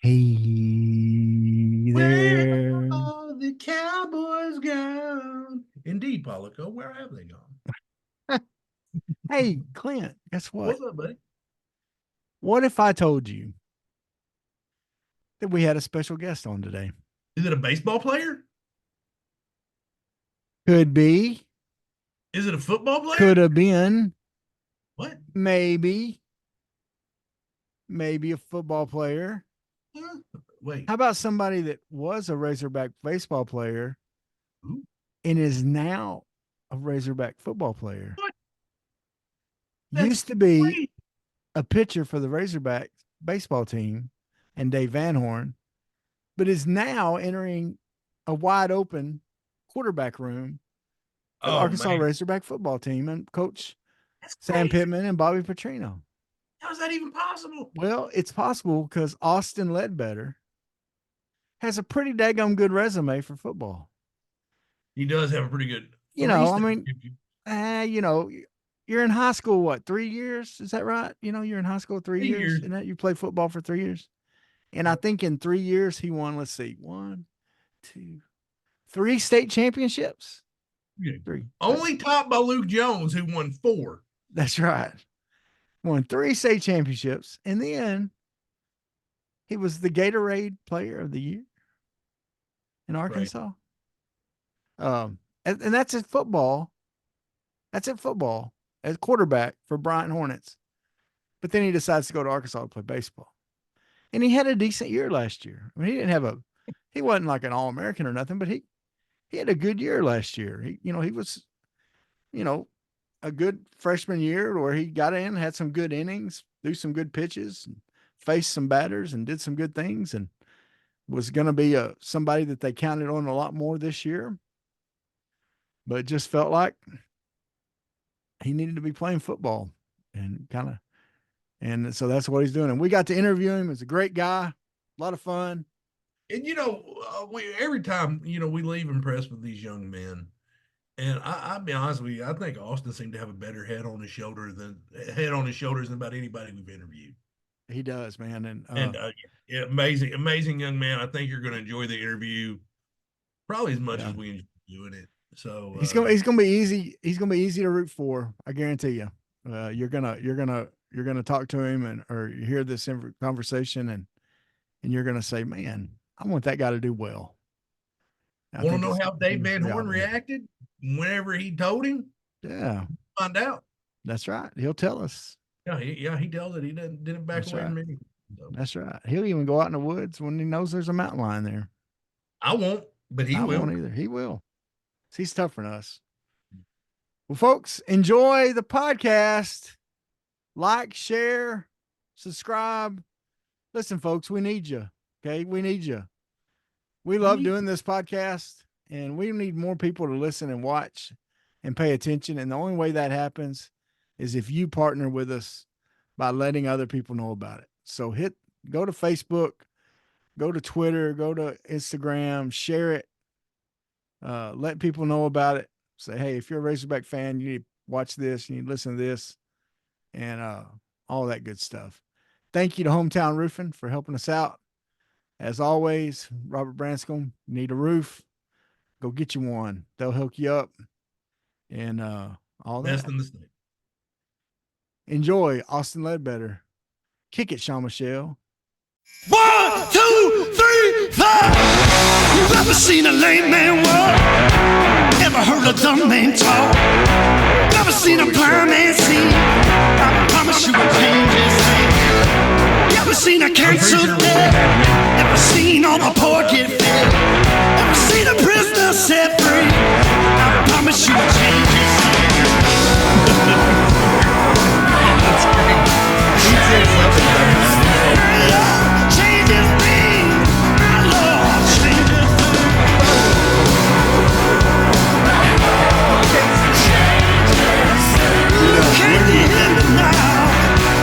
Hey Where there. are the Cowboys gone? Indeed, Paulico, where have they gone? Hey, Clint, guess what? What's up, buddy? What if I told you that we had a special guest on today? Is it a baseball player? Could be, Is it a football player? could have been, What? maybe, maybe a football player. Huh? Wait. How about somebody that was a Razorback baseball player Ooh, and is now a Razorback football player? what? That's Used to be great. a pitcher for the Razorback baseball team and Dave Van Horn, but is now entering a wide open quarterback room for the Oh Arkansas man, Razorback football team and coach that's Sam crazy. Pittman and Bobby Petrino. How is that even possible? Well, it's possible because Austin Ledbetter has a pretty daggum good resume for football. He does have a pretty good You three know, I state mean, championship. you know, you're in high school, what, 3 years? Is that right? You know, you're in high school 3 years, 3 years. and that you play football for 3 years. And I think in 3 years he won, let's see, one, two, three state championships. Yeah. Three. Only topped by Luke Jones, who won 4. That's right. Won three state championships. And then he was the Gatorade Player of the Year in Right. Arkansas. And that's at football. That's at football as quarterback for Bryant Hornets. But then he decides to go to Arkansas to play baseball. And he had a decent year last year. I mean, he wasn't like an All-American or nothing, but he had a good year last year. He was, you know, a good freshman year where he got in, had some good innings, threw some good pitches, and faced some batters and did some good things, and was going to be somebody that they counted on a lot more this year. But it just felt like he needed to be playing football and so that's what he's doing. And we got to interview him. He's a great guy, a lot of fun. And every time we leave impressed with these young men. And I'll be honest with you, I think Austin seemed to have a better head on his shoulders than about anybody we've interviewed. He does, man. And yeah, amazing young man. I think you're going to enjoy the interview probably as much Yeah, as we enjoy doing it. So he's gonna be easy. He's gonna be easy to root for. I guarantee you. You're gonna talk to him or you hear this conversation and you're gonna say, man, I want that guy to do well. I want to think know it's how Dave Van pretty Horn obvious. reacted whenever he told him? Yeah, Find out. that's right. He'll tell us. He tells it. He didn't back That's away right. from me. So, That's right. He'll even go out in the woods when he knows there's a mountain lion there. I won't, but he I will. won't either. He will. He's tougher than us. Well, folks, enjoy the podcast. Like, share, subscribe. Listen, folks, we need you. Okay. We need you. We love doing this podcast and we need more people to listen and watch and pay attention. And the only way that happens is if you partner with us by letting other people know about it. So go to Facebook, go to Twitter, go to Instagram, share it, let people know about it. Say, hey, if you're a Razorback fan, you need to watch this, you need to listen to this, and all that good stuff. Thank you to Hometown Roofing for helping us out. As always, Robert Branscombe, need a roof, go get you one. They'll hook you up and all that. Best in the state. Enjoy Austin Ledbetter. Kick it, Sean Michelle. 1, 2, 3, 4. You ever seen a lame man walk? Ever heard a dumb man talk? Never seen a blind man see? I promise you a change is made. You ever seen a cancer dead? Ever seen all the poor get fed? Ever seen a prisoner set free? I promise you a change is made. That's great. He said something. Changes things, my Lord, changes things. Can you hear me now?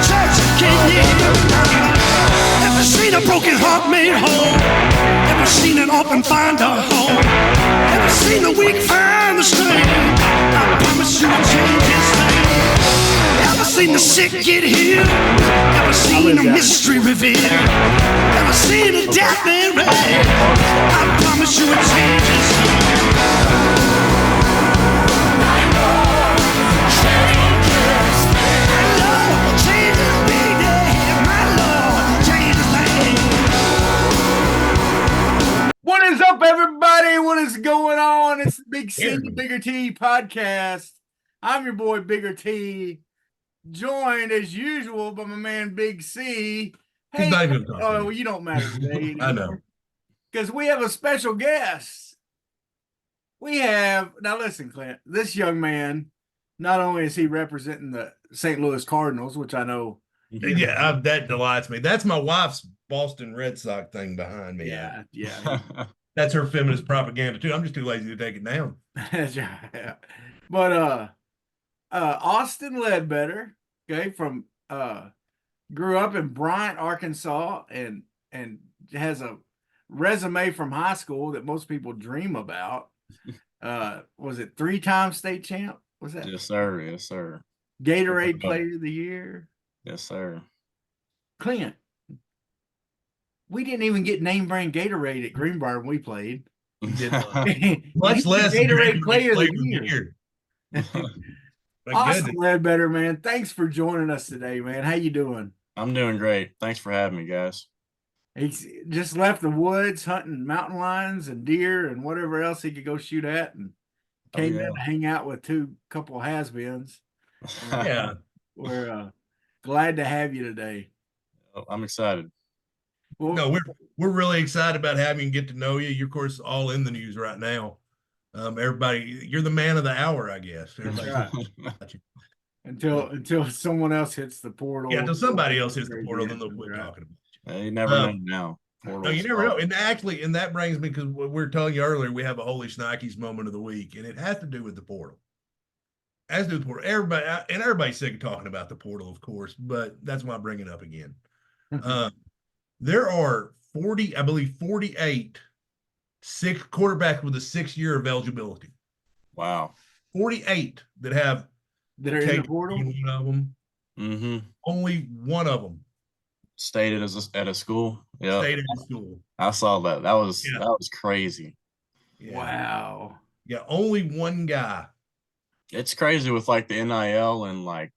Church, can you hear me now? Ever seen a broken heart made whole? Ever seen an orphan find a home? Ever seen the weak find the strength? I promise you a change is thing. Ever seen the sick get healed. Ever seen a mystery revealed. Ever seen a death man rise. I promise you it changes. What is up, everybody? What is going on? It's the Big C, Bigger T podcast. I'm your boy, Bigger T, joined as usual by my man, Big C. He's not even talking. Oh, well, you don't matter today. I know. Because we have a special guest. We have, now listen, Clint, this young man, not only is he representing the St. Louis Cardinals, which I know. Yeah, that delights me. That's my wife's Boston Red Sox thing behind me. Yeah. That's her feminist propaganda too. I'm just too lazy to take it down. Yeah. But Austin Ledbetter, okay, from grew up in Bryant, Arkansas, and has a resume from high school that most people dream about. Was it 3-time state champ? Was that? Yes, sir. Yes, sir. Gatorade Player of the Year. Yes, sir. Clint, we didn't even get name brand Gatorade at Greenbrier when we played. Much less Gatorade Player of the Year. Austin Ledbetter, man, thanks for joining us today, man. How you doing? I'm doing great. Thanks for having me, guys. He's just left the woods hunting mountain lions and deer and whatever else he could go shoot at, and came in to hang out with couple has-beens. Yeah. We're glad to have you today. I'm excited. Well, no, we're really excited about having you, get to know you. You're, of course, all in the news right now. Everybody, you're the man of the hour, I guess. Right. Until someone else hits the portal. Yeah, until somebody else hits the portal, then they'll quit talking about you. You never know now. No, you never know. And actually, and that brings me, because we were telling you earlier, we have a Holy Shnikes moment of the week, and it has to do with the portal. As do the portal. Everybody's sick of talking about the portal, of course, but that's why I bring it up again. There are 48 quarterbacks with a 6-year of eligibility. Wow. 48 that are in the portal. One of them. Mm-hmm. Only one of them stayed at a school. Yeah. Stayed at a school. I saw that. That was crazy. Yeah. Wow. Yeah, only one guy. It's crazy with like the NIL and like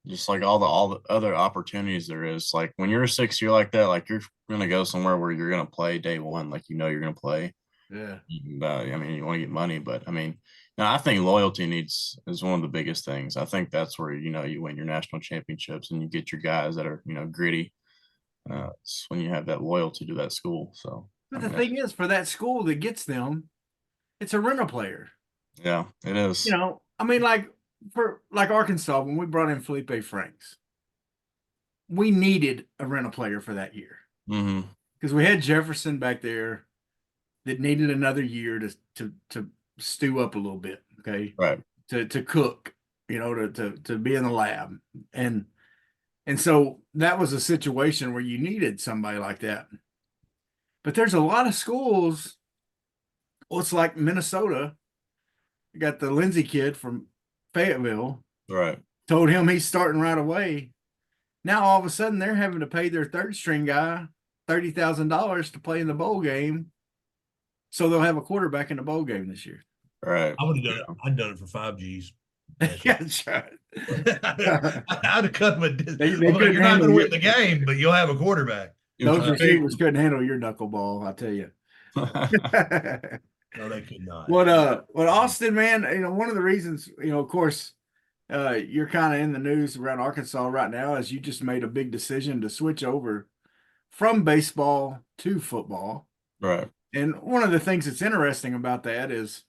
just like all the other opportunities there is. Like when you're a 6-year like that, like you're gonna go somewhere where you're gonna play day one, like you're gonna play. Yeah. And, I mean, you want to get money, but I mean, I think loyalty is one of the biggest things. I think that's where you win your national championships and you get your guys that are gritty. It's when you have that loyalty to that school. So, but the thing is, for that school that gets them, it's a rental player. Yeah, it is. I mean, like for Arkansas, when we brought in Felipe Franks, we needed a rental player for that year because we had Jefferson back there that needed another year to stew up a little bit, okay, right? To cook, to be in the lab, and so that was a situation where you needed somebody like that. But there's a lot of schools. Well, it's like Minnesota. You got the Lindsey kid from Fayetteville. Right. Told him he's starting right away. Now all of a sudden they're having to pay their third string guy $30,000 to play in the bowl game, so they'll have a quarterback in the bowl game this year. Right. I would have done it. I'd done it for 5 G's. Yeah, that's right. I'd have cut them. You're not going to win the game, but you'll have a quarterback. Those receivers couldn't handle your knuckleball, I tell you. No, they could not. What Austin, man, one of the reasons, of course, you're kind of in the news around Arkansas right now is you just made a big decision to switch over from baseball to football. Right. And one of the things that's interesting about that is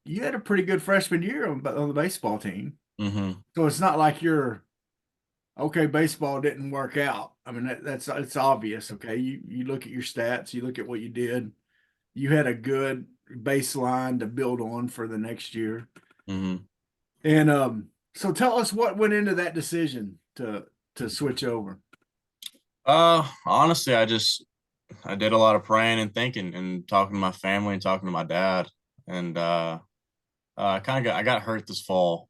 you had a pretty good freshman year on the baseball team. Mm-hmm. So it's not like you're, okay, baseball didn't work out. I mean, it's obvious, okay? You look at your stats, you look at what you did. You had a good baseline to build on for the next year. Mm-hmm. And so tell us what went into that decision to switch over. Honestly, I did a lot of praying and thinking and talking to my family and talking to my dad. And I got hurt this fall.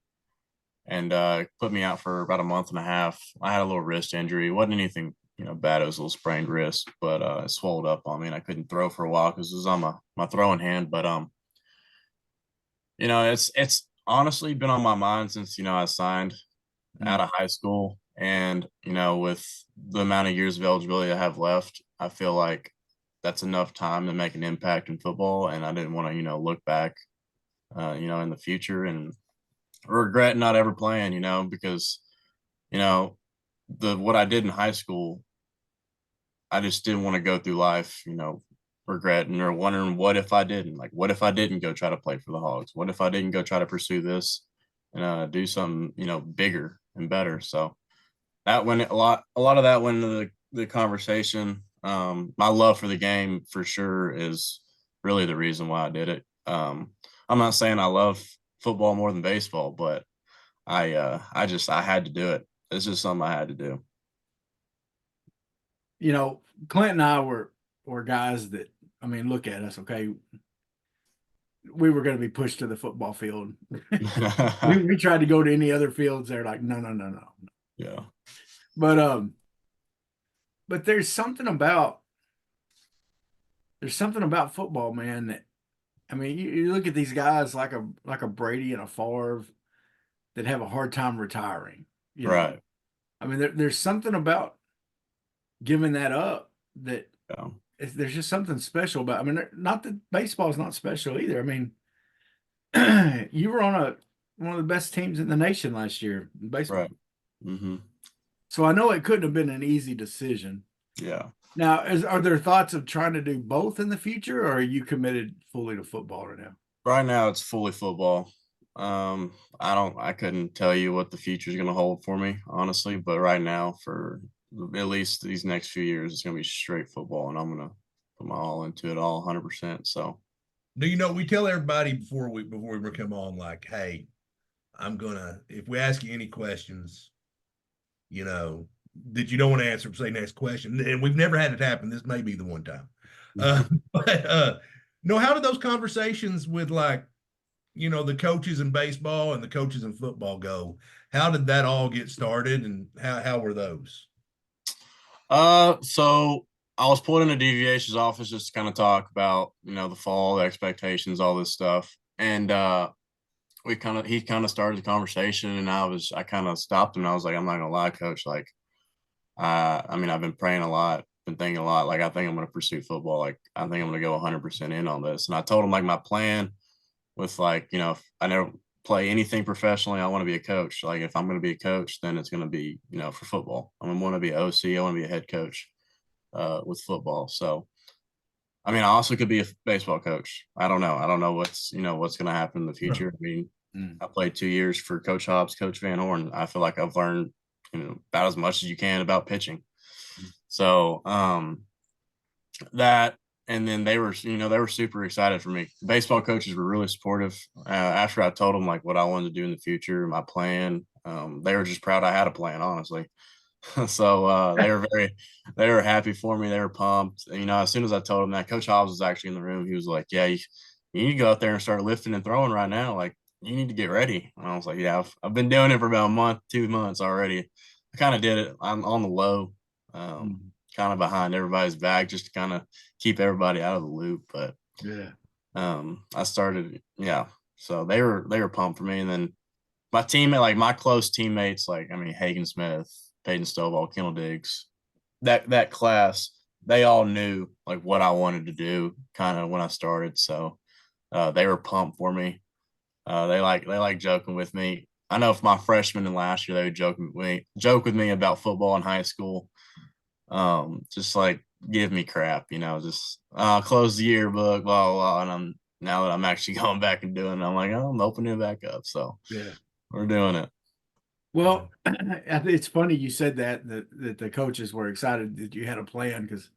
and put me out for about a month and a half. I had a little wrist injury. It wasn't anything, bad. It was a little sprained wrist, but it swelled up on me, and I couldn't throw for a while because it was on my throwing hand. But it's honestly been on my mind since I signed out of high school, and with the amount of years of eligibility I have left, I feel like that's enough time to make an impact in football, and I didn't want to look back, in the future and regret not ever playing, because what I did in high school, I just didn't want to go through life, regretting or wondering what if I didn't. Like, what if I didn't go try to play for the Hogs? What if I didn't go try to pursue this and do something, bigger and better? So that went a lot of that went into the conversation. My love for the game for sure is really the reason why I did it. I'm not saying I love football more than baseball, but I had to do it. It's just something I had to do. Clint and I were guys that, I mean, look at us, okay? We were going to be pushed to the football field. we tried to go to any other fields. They're like, no. Yeah. But there's something about football, man, that, I mean, you look at these guys like a Brady and a Favre that have a hard time retiring. Right. I mean, there's something about giving that up that Yeah. there's just something special about. I mean, not that baseball is not special either. I mean, you were on one of the best teams in the nation last year in baseball. Right. Mm-hmm. So I know it couldn't have been an easy decision. Yeah. Now, are there thoughts of trying to do both in the future, or are you committed fully to football right now? Right now, it's fully football. I couldn't tell you what the future is going to hold for me, honestly. But right now, for at least these next few years, it's going to be straight football, and I'm going to put my all into it, all 100%. So, we tell everybody before we come on, like, hey, if we ask you any questions, that you don't want to answer, say next question. And we've never had it happen. This may be the one time. But no, how did those conversations with the coaches in baseball and the coaches in football go? How did that all get started, and how were those? So I was pulled into DVH's office just to kind of talk about, the fall, the expectations, all this stuff. And he kind of started the conversation, and I kind of stopped him. And I was like, I'm not gonna lie, coach. Like, I mean, I've been praying a lot, been thinking a lot. Like, I think I'm going to pursue football. Like, I think I'm going to go 100% in on this. And I told him, like, my plan with, like, if I never play anything professionally, I want to be a coach. Like, if I'm going to be a coach, then it's going to be, for football. I'm going to want to be an OC. I want to be a head coach with football. So, I mean, I also could be a baseball coach. I don't know. I don't know what's going to happen in the future. I mean, I played 2 years for Coach Hobbs, Coach Van Horn. I feel like I've learned about as much as you can about pitching. So that, and then they were super excited for me. Baseball coaches were really supportive. After I told them like what I wanted to do in the future, my plan, they were just proud I had a plan, honestly. So they were happy for me. They were pumped. And, as soon as I told them that, Coach Hobbs was actually in the room. He was like, yeah, you need to go out there and start lifting and throwing right now. Like, you need to get ready. And I was like, yeah, I've been doing it for about a month, 2 months already. I kind of did it. I'm on the low, kind of behind everybody's back, just to kind of keep everybody out of the loop. But yeah, I started, yeah. So they were pumped for me. And then my teammate, like my close teammates, like, I mean, Hagen Smith, Peyton Stovall, Kendall Diggs, that class, they all knew like what I wanted to do kind of when I started. So they were pumped for me. They like joking with me. I know if my freshman and last year, they would joke with me about football in high school. Just like give me crap, just close the yearbook, blah, blah, blah. And now that I'm actually going back and doing it, I'm like, oh, I'm opening it back up. So yeah, we're doing it. Well, it's funny you said that the coaches were excited that you had a plan, because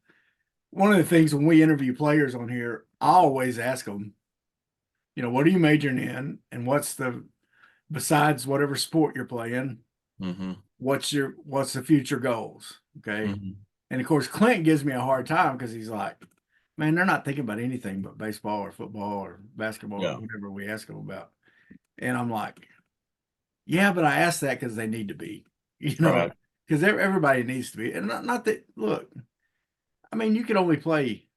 one of the things when we interview players on here, I always ask them, what are you majoring in, and besides whatever sport you're playing, what's the future goals? Okay. And of course, Clint gives me a hard time because he's like, man, they're not thinking about anything but baseball or football or basketball or whatever we ask them about. And I'm like, Yeah, but I asked that because they need to be, Right. because everybody needs to be. And not that, look, I mean, you can only play,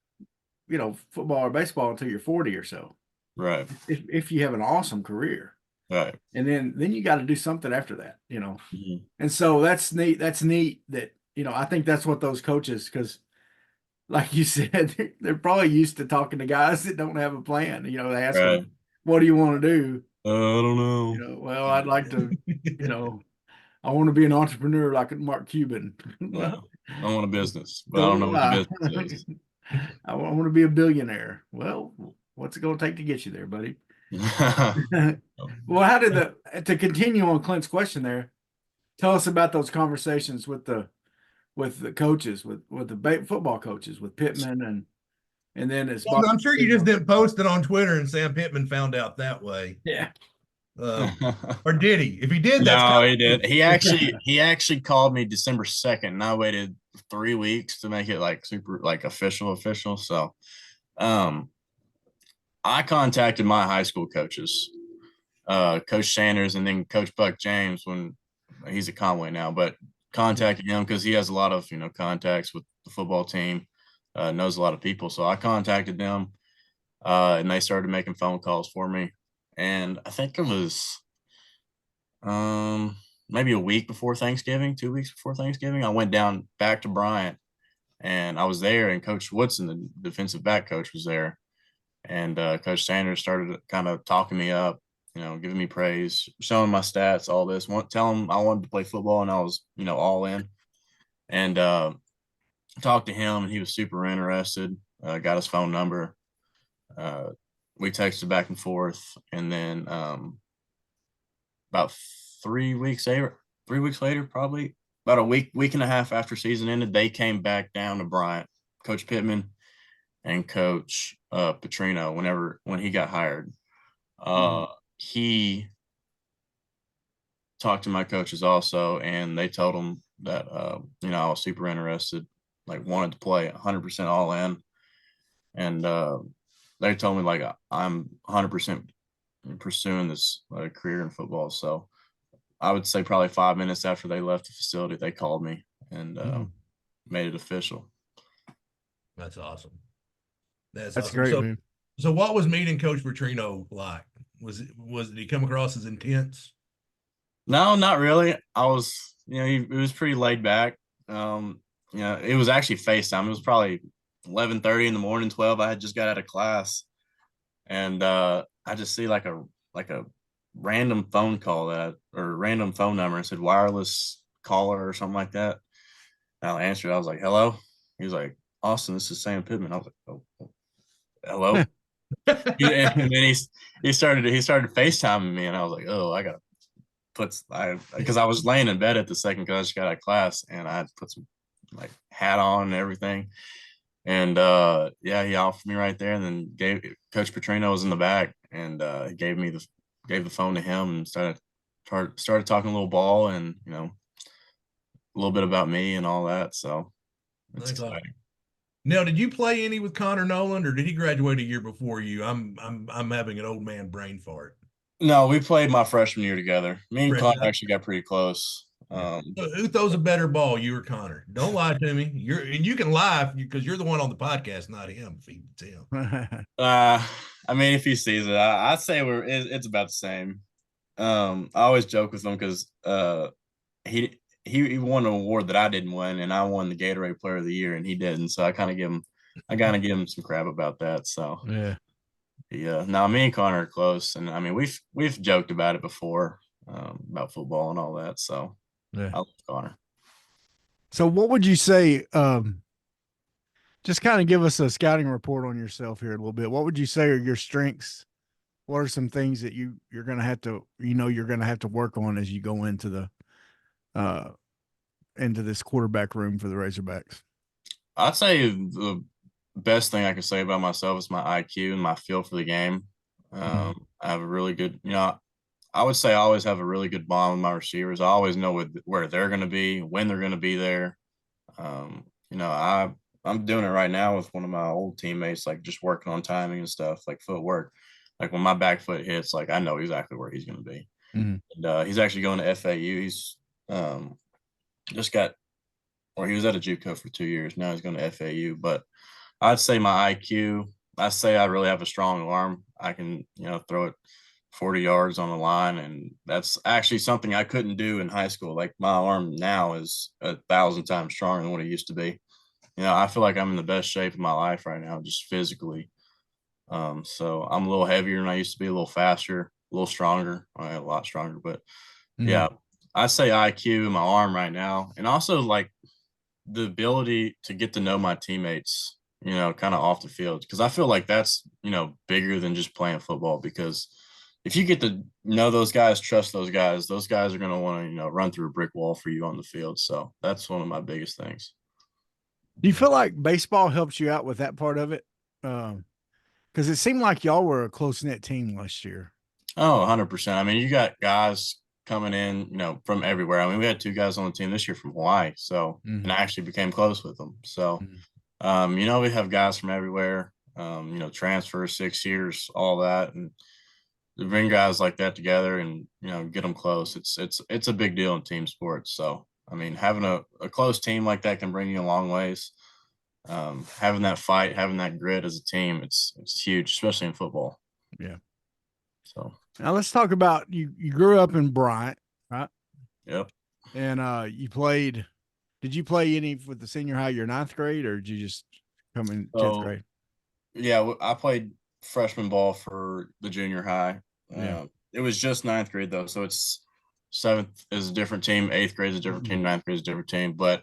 football or baseball until you're 40 or so, Right. if you have an awesome career. Right. And then you got to do something after that, Mhm. And so that's neat. That's neat that, I think that's what those coaches, because like you said, they're probably used to talking to guys that don't have a plan. They ask them, Right. what do you want to do? I don't know. Well, I'd like to, I want to be an entrepreneur like Mark Cuban. Yeah. Well, I want a business, but I so don't know do what the I. business is. I want to be a billionaire. Well, what's it going to take to get you there, buddy? Well, how did to continue on Clint's question there, tell us about those conversations with the coaches, with the football coaches, with Pittman and then it's Well, I'm sure you just didn't post it on Twitter and Sam Pittman found out that way. Yeah. Or did he? If he did, that's No, kind he did. He actually called me December 2nd, and I waited 3 weeks to make it like super like official. So I contacted my high school coaches, Coach Sanders and then Coach Buck James when he's at Conway now, but contacted him because he has a lot of contacts with the football team, knows a lot of people. So I contacted them, and they started making phone calls for me. And I think it was maybe a week before Thanksgiving, 2 weeks before Thanksgiving, I went down back to Bryant, and I was there, and Coach Woodson, the defensive back coach, was there. And Coach Sanders started kind of talking me up, giving me praise, showing my stats, all this. Tell him I wanted to play football, and I was, all in. And talked to him, and he was super interested. Got his phone number. We texted back and forth, and then about 3 weeks later, probably about a week and a half after season ended, they came back down to Bryant, Coach Pittman and Coach Petrino. When he got hired, he talked to my coaches also, and they told him that I was super interested, like wanted to play 100% all in, and they told me like I'm 100% pursuing this career in football. So I would say probably 5 minutes after they left the facility, they called me and made it official. That's awesome. That's That's awesome. great, man. So what was meeting Coach Petrino like? Did he come across as intense? No, not really. I was, it was pretty laid back. It was actually FaceTime. It was probably 11:30 in the morning, 12. I had just got out of class, and I just see like a random phone call or random phone number and said wireless caller or something like that. And I answered. I was like, "Hello." He was like, "Austin, this is Sam Pittman." I was like, "Oh, hello." And then he started FaceTiming me, and I was like, "Oh, I gotta because I was laying in bed at the second because I just got out of class, and I had to put some like hat on and everything." And he offered me right there, and then Coach Petrino was in the back, and he gave the phone to him and started talking a little ball and a little bit about me and all that. So it's exciting. Awesome. Now, did you play any with Connor Noland, or did he graduate a year before you? I'm having an old man brain fart. No, we played my freshman year together. Me and Connor Freshman. actually got pretty close. So who throws a better ball, you or Connor? Don't lie to me. You can lie because you're the one on the podcast, not him. If it's him. I mean, if he sees it, I'd say it's about the same. I always joke with him because he won an award that I didn't win, and I won the Gatorade Player of the Year, and he didn't. So I kind of give him some crap about that. So yeah. Now me and Connor are close, and I mean we've joked about it before, about football and all that. So yeah. I love Connor. So what would you say? Just kind of give us a scouting report on yourself here a little bit. What would you say are your strengths? What are some things that you're going to have to, you're going to have to work on as you go into this quarterback room for the Razorbacks? I'd say the best thing I can say about myself is my IQ and my feel for the game. I have a really good, I would say I always have a really good bond with my receivers. I always know where they're going to be, when they're going to be there. I'm doing it right now with one of my old teammates, like just working on timing and stuff, like footwork. Like when my back foot hits, like I know exactly where he's going to be. Mhm. And he's actually going to FAU. He's just got, or he was at a JUCO for 2 years. Now he's going to FAU. But I'd say my IQ, I say I really have a strong arm. I can, throw it 40 yards on the line. And that's actually something I couldn't do in high school. Like my arm now is 1,000 times stronger than what it used to be. I feel like I'm in the best shape of my life right now, just physically. So I'm a little heavier than I used to be, a little faster, a little stronger, a lot stronger. But yeah, I say IQ in my arm right now. And also like the ability to get to know my teammates, kind of off the field. Because I feel like that's, bigger than just playing football. Because if you get to know those guys, trust those guys are going to want to, run through a brick wall for you on the field. So that's one of my biggest things. Do you feel like baseball helps you out with that part of it? Because it seemed like y'all were a close knit team last year. Oh, 100%. I mean, you got guys coming in, from everywhere. I mean, we had 2 guys on the team this year from Hawaii. So, and I actually became close with them. So, we have guys from everywhere, transfer 6 years, all that. And to bring guys like that together and, get them close, it's a big deal in team sports. So, I mean, having a close team like that can bring you a long ways. Having that fight, having that grit as a team, it's huge, especially in football. Yeah. So now let's talk about you. You grew up in Bryant, right? Yep. And you played. Did you play any with the senior high your 9th grade, or did you just come in 10th grade? Yeah, I played freshman ball for the junior high. Yeah. It was just 9th grade though, so it's 7th is a different team, 8th grade is a different team, 9th grade is a different team. But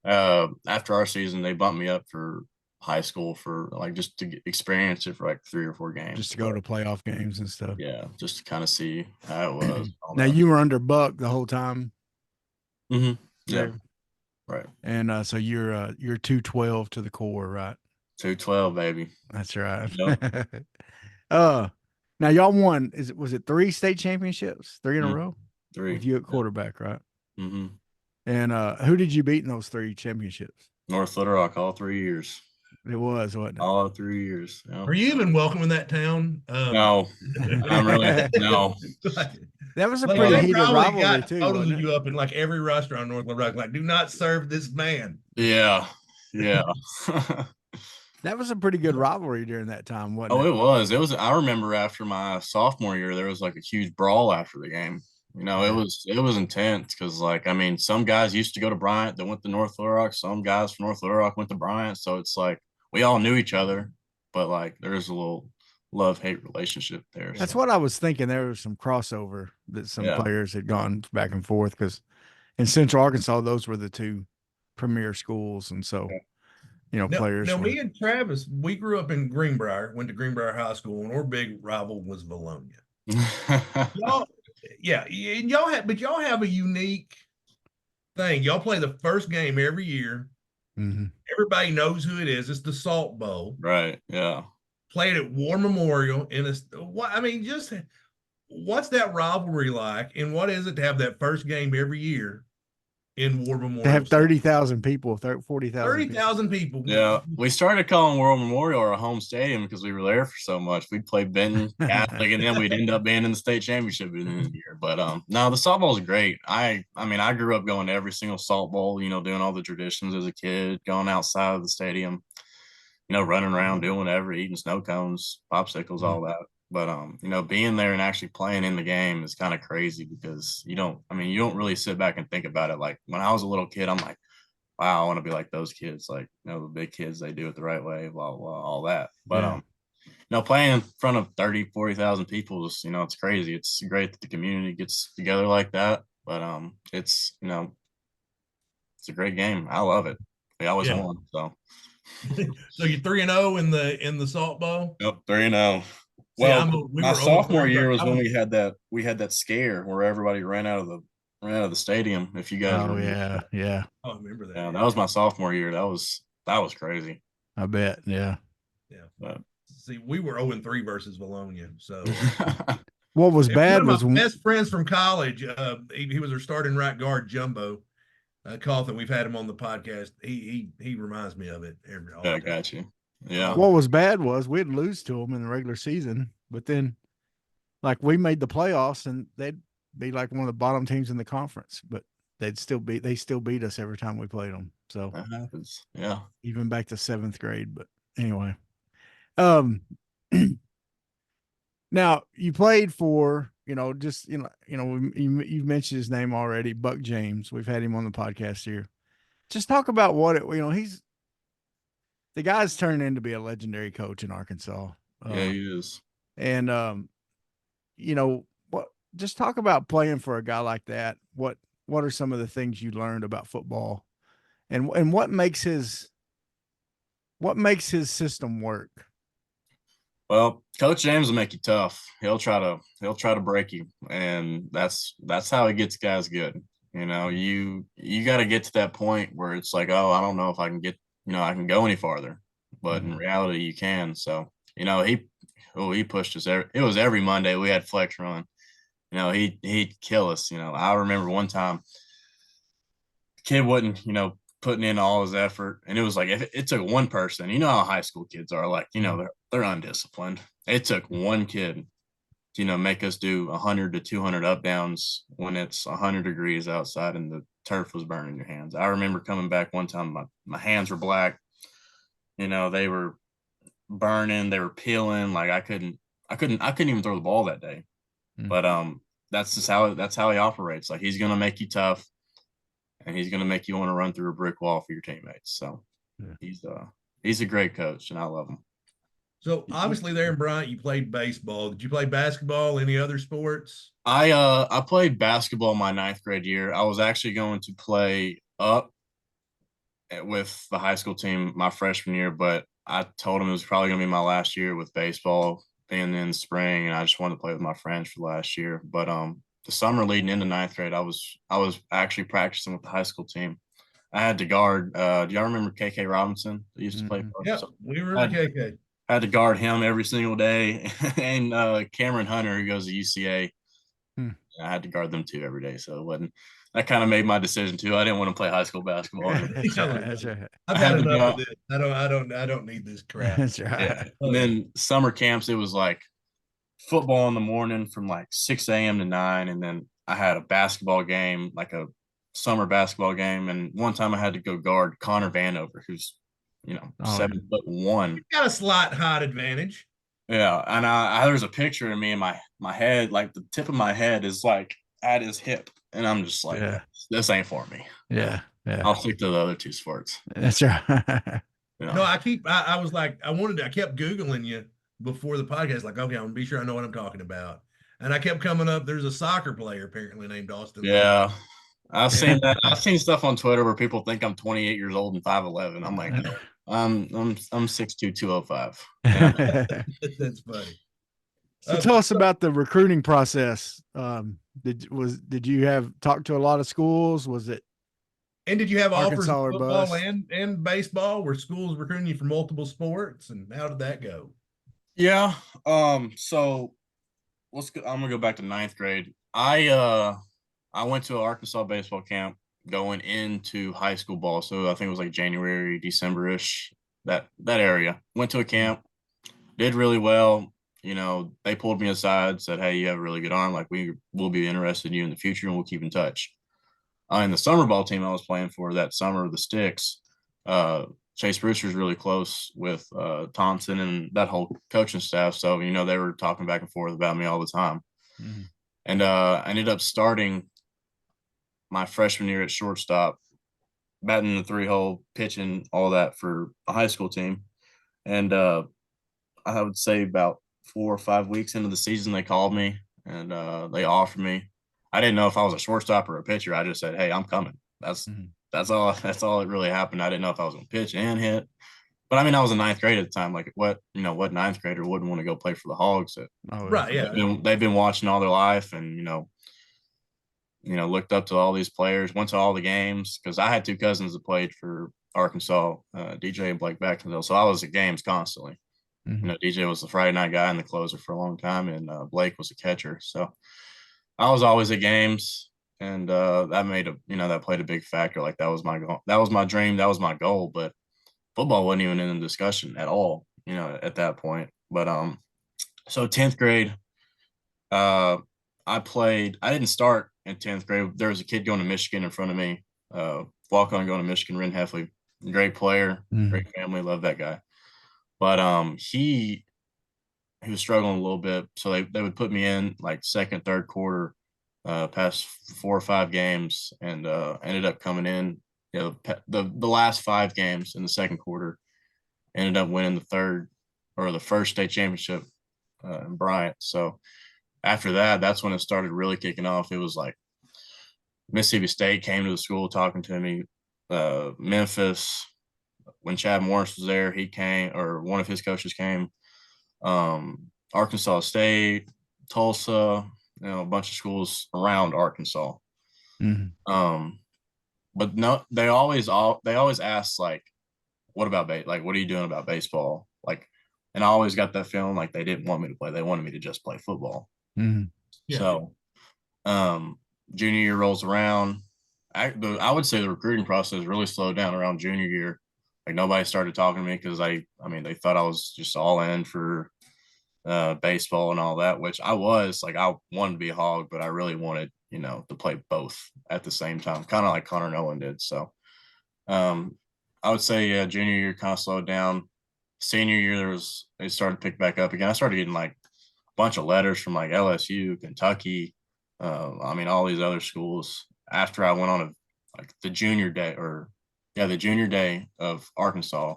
after our season, they bumped me up for high school for like just to experience it for like 3 or 4 games. Just to go to playoff games and stuff. Yeah, just to kind of see how it was. Now you were under Buck the whole time. Yeah. Right. And so you're 212 to the core, right? 212, baby. That's right. Yep. Now y'all won. Was it 3 state championships, 3 in a row? 3 with you at quarterback, right? Mm-hmm. And who did you beat in those 3 championships? North Little Rock, all 3 years. It was, wasn't it? All 3 years. Yep. Are you even welcome in that town? No, I'm really no. That was a pretty heated rivalry too. Photos of you up in like every restaurant in North Little Rock, like, do not serve this man. Yeah. That was a pretty good rivalry during that time, wasn't it? It was. It was. I remember after my sophomore year, there was like a huge brawl after the game. It was intense because, like, I mean, some guys used to go to Bryant that went to North Little Rock. Some guys from North Little Rock went to Bryant. So it's like we all knew each other, but like there was a little love-hate relationship there. That's what I was thinking. There was some crossover that some players had gone back and forth because in Central Arkansas, those were the 2 premier schools, and so players. Now, me and Travis, we grew up in Greenbrier, went to Greenbrier High School, and our big rival was Bologna. Y'all have a unique thing. Y'all play the first game every year. Mm-hmm. Everybody knows who it is. It's the Salt Bowl. Right. Yeah. Played at War Memorial what's that rivalry like, and what is it to have that first game every year in War Memorial? To have 30,000 people, 40,000 30,000 people. Yeah, we started calling World Memorial our home stadium because we were there for so much. We'd play Benton Catholic, and then we'd end up being in the state championship in the year. But no, the Salt Bowl is great. I mean, I grew up going to every single Salt Bowl. Doing all the traditions as a kid, going outside of the stadium, running around, doing whatever, eating snow cones, popsicles, all that. But being there and actually playing in the game is kind of crazy because you don't really sit back and think about it. Like when I was a little kid, I'm like, wow, I want to be like those kids, like the big kids, they do it the right way, blah blah, all that. But playing in front of 30, 40,000 people is, it's crazy. It's great that the community gets together like that. But it's it's a great game. I love it. We always won. So you're 3-0 in the Salt Bowl? Yep, 3-0. Well, my sophomore year was when we had that scare where everybody ran out of the stadium. If you guys remember. Yeah. I remember that. Yeah, that was my sophomore year. That was crazy. I bet. Yeah. But see, we were 0-3 versus Bologna. So what was bad was my best friends from college. He was our starting right guard, Jumbo Cawthon. We've had him on the podcast. He reminds me of it all the time. I got you. Yeah. What was bad was we'd lose to them in the regular season, but then Like we made the playoffs and they'd be like one of the bottom teams in the conference, but they still beat us every time we played them. So That happens. Yeah. even back to seventh grade. But anyway, um, now you played for you've mentioned his name already, Buck James. We've had him on the podcast here. Just talk about what he's the guy's turned into be a legendary coach in Arkansas. Yeah, he is. And what just talk about playing for a guy like that. What are some of the things you learned about football, and what makes his system work? Well, Coach James will make you tough. He'll try to break you, and that's how he gets guys good. You got to get to that point where it's like, oh, I don't know if I can get, I can go any farther, but in reality, you can. So, he pushed us. It was every Monday we had flex run. He'd kill us. I remember one time, the kid wasn't, putting in all his effort, and it was like if it took one person. You know how high school kids are, like, they're undisciplined. It took one kid to, make us do 100 to 200 up downs when it's 100 degrees outside and the turf was burning your hands. I remember coming back one time, my hands were black. They were burning, they were peeling. Like I couldn't even throw the ball that day. But that's how he operates. Like he's gonna make you tough, and he's gonna make you want to run through a brick wall for your teammates. So he's a great coach, and I love him. So obviously there in Bryant, you played baseball. Did you play basketball? Any other sports? I played basketball my ninth grade year. I was actually going to play up with the high school team my freshman year, but I told him it was probably going to be my last year with baseball being in spring, and I just wanted to play with my friends for last year. But the summer leading into ninth grade, I was actually practicing with the high school team. I had to guard. Do y'all remember KK Robinson that used to play for us? Yeah, we remember KK. I had to guard him every single day, and Cameron Hunter, who goes to UCA. I had to guard them too every day, so it wasn't. That kind of made my decision too. I didn't want to play high school basketball. That's right. I've had enough of this. I don't need this crap. That's right. Yeah. And then summer camps, it was like football in the morning from like 6 a.m. to 9, and then I had a basketball game, like a summer basketball game, and one time I had to go guard Connor Vanover, who's 7'1". You got a slight height advantage. Yeah, and there's a picture of me in my head, like the tip of my head is like at his hip, and I'm just like, this ain't for me. Yeah. I'll stick to the other two sports. That's right. No, I kept Googling you before the podcast, like, okay, I'm gonna be sure I know what I'm talking about. And I kept coming up, there's a soccer player apparently named Austin. Yeah. I've seen that. I've seen stuff on Twitter where people think I'm 28 years old and 5'11". I'm like, no, I'm 6'2", 205. That's funny. So tell us about the recruiting process. Did you have talked to a lot of schools? Was it? And did you have offers Arkansas of or football bust? and baseball? Were schools recruiting you for multiple sports, and how did that go? Yeah. So I'm gonna go back to ninth grade. I went to an Arkansas baseball camp going into high school ball. So I think it was like January, December-ish, that area. Went to a camp, did really well. They pulled me aside, said, hey, you have a really good arm. Like, we will be interested in you in the future, and we'll keep in touch. And the summer ball team I was playing for that summer, the Sticks, Chase Brewster's really close with Thompson and that whole coaching staff. So, they were talking back and forth about me all the time. Mm-hmm. And I ended up starting my freshman year at shortstop, batting the 3-hole, pitching, all that for a high school team. And I would say about 4 or 5 weeks into the season, they called me and they offered me. I didn't know if I was a shortstop or a pitcher. I just said, hey, I'm coming. That's all that really happened. I didn't know if I was going to pitch and hit. But I was in ninth grade at the time. Like, what ninth grader wouldn't want to go play for the Hogs? Right, yeah. They've been watching all their life, and looked up to all these players, went to all the games, because I had two cousins that played for Arkansas, DJ and Blake Baxendale. So I was at games constantly. Mm-hmm. DJ was the Friday night guy and the closer for a long time, and Blake was a catcher. So I was always at games, and that played a big factor. Like, that was my goal. That was my dream. That was my goal. But football wasn't even in the discussion at all, at that point. But so 10th grade, Uh, I didn't start in 10th grade. There was a kid going to Michigan in front of me, walk on going to Michigan, Ren Heffley, great player, great family, love that guy. But he was struggling a little bit, so they would put me in like second, third quarter, past 4 or 5 games, and ended up coming in. You know, the last 5 games in the second quarter, ended up winning the first state championship in Bryant. So after that, that's when it started really kicking off. It was like Mississippi State came to the school talking to me. Memphis, when Chad Morris was there, he came, or one of his coaches came. Arkansas State, Tulsa, a bunch of schools around Arkansas. But no, they always ask like, what about like, what are you doing about baseball? Like, and I always got that feeling like they didn't want me to play. They wanted me to just play football. Yeah. So, junior year rolls around. I would say the recruiting process really slowed down around junior year. Like nobody started talking to me because I mean, they thought I was just all in for baseball and all that, which I was. Like I wanted to be a hog, but I really wanted, to play both at the same time, kind of like Connor Nolan did. So, I would say junior year kind of slowed down. Senior year, they started to pick back up again. I started getting like a bunch of letters from like LSU, Kentucky, I mean, all these other schools. After I went on the junior day, the junior day of Arkansas,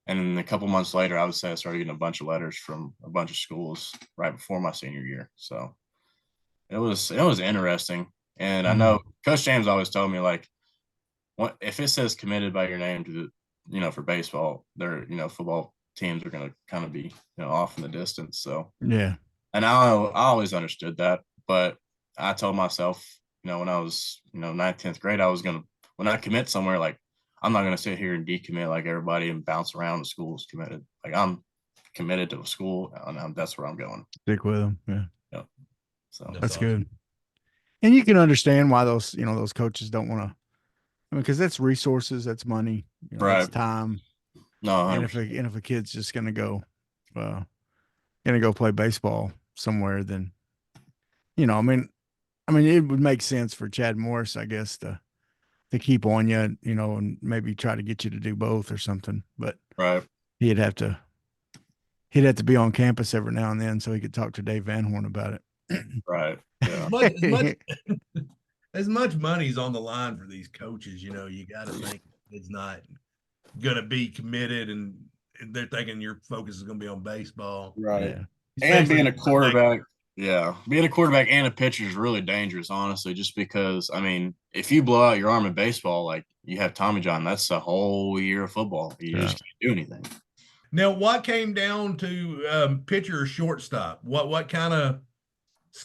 and then a couple months later, I would say I started getting a bunch of letters from a bunch of schools right before my senior year. So it was interesting, and I know Coach James always told me like, what if it says committed by your name to for baseball, football teams are going to kind of be off in the distance. So Yeah. And I always understood that, but I told myself, when I was, ninth, 10th grade, when I commit somewhere, like, I'm not going to sit here and decommit like everybody and bounce around the schools committed. Like, I'm committed to a school, and that's where I'm going. Stick with them. Yeah. Yep. So that's awesome. good. And you can understand why those coaches don't want to, because that's resources, that's money, that's right. time. No, and if a kid's just going to go play baseball somewhere, then, I mean, it would make sense for Chad Morris, I guess, to keep on you, and maybe try to get you to do both or something. But right. he'd have to be on campus every now and then so he could talk to Dave Van Horn about it. Right. Yeah. As much money's on the line for these coaches, you got to think it's not going to be committed, and they're thinking your focus is going to be on baseball. Right. Yeah. And being a quarterback. Yeah, being a quarterback and a pitcher is really dangerous, honestly, just because, I mean, if you blow out your arm in baseball, like you have Tommy John, that's a whole year of football. You just can't do anything. Now, what came down to pitcher or shortstop? What kind of?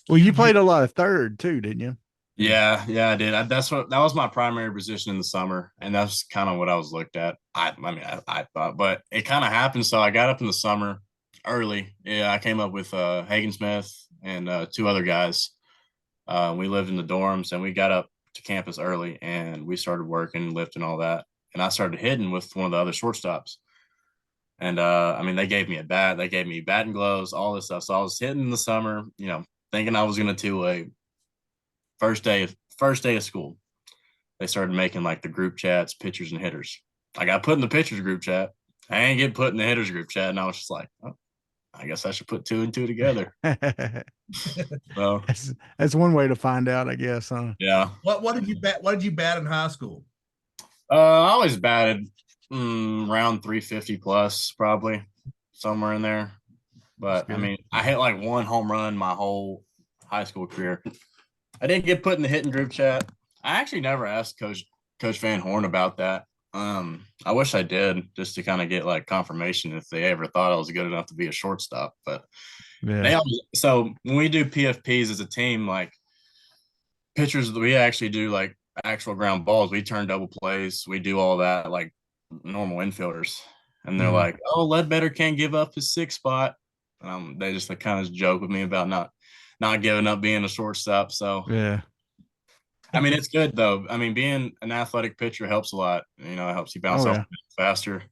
Well, you played a lot of third too, didn't you? Yeah, I did. That was my primary position in the summer, and that's kind of what I was looked at. I thought, but it kind of happened. So I got up in the summer early. Yeah, I came up with Hagen Smith and 2 other guys. We lived in the dorms, and we got up to campus early, and we started working, lifting, all that. And I started hitting with one of the other shortstops. And I mean, they gave me a bat, they gave me batting gloves, all this stuff. So I was hitting in the summer, thinking I was going to two-way. First day of school, they started making like the group chats, pitchers and hitters. I got put in the pitchers group chat. I ain't get put in the hitters group chat, and I was just like, oh, I guess I should put 2 and 2 together. So that's one way to find out, I guess, huh? Yeah. What did you bat? What did you bat in high school? I always batted around 350 plus, probably somewhere in there. But I mean, I hit like 1 home run my whole high school career. I didn't get put in the hitting group chat. I actually never asked Coach Van Horn about that. I wish I did, just to kind of get like confirmation if they ever thought I was good enough to be a shortstop. But so when we do PFPs as a team, like pitchers, we actually do like actual ground balls. We turn double plays. We do all that like normal infielders. And they're like, oh, Ledbetter can't give up his 6th spot. They just like kind of joke with me about not giving up being a shortstop. So yeah, I mean, it's good though. I mean, being an athletic pitcher helps a lot. It helps you bounce off faster.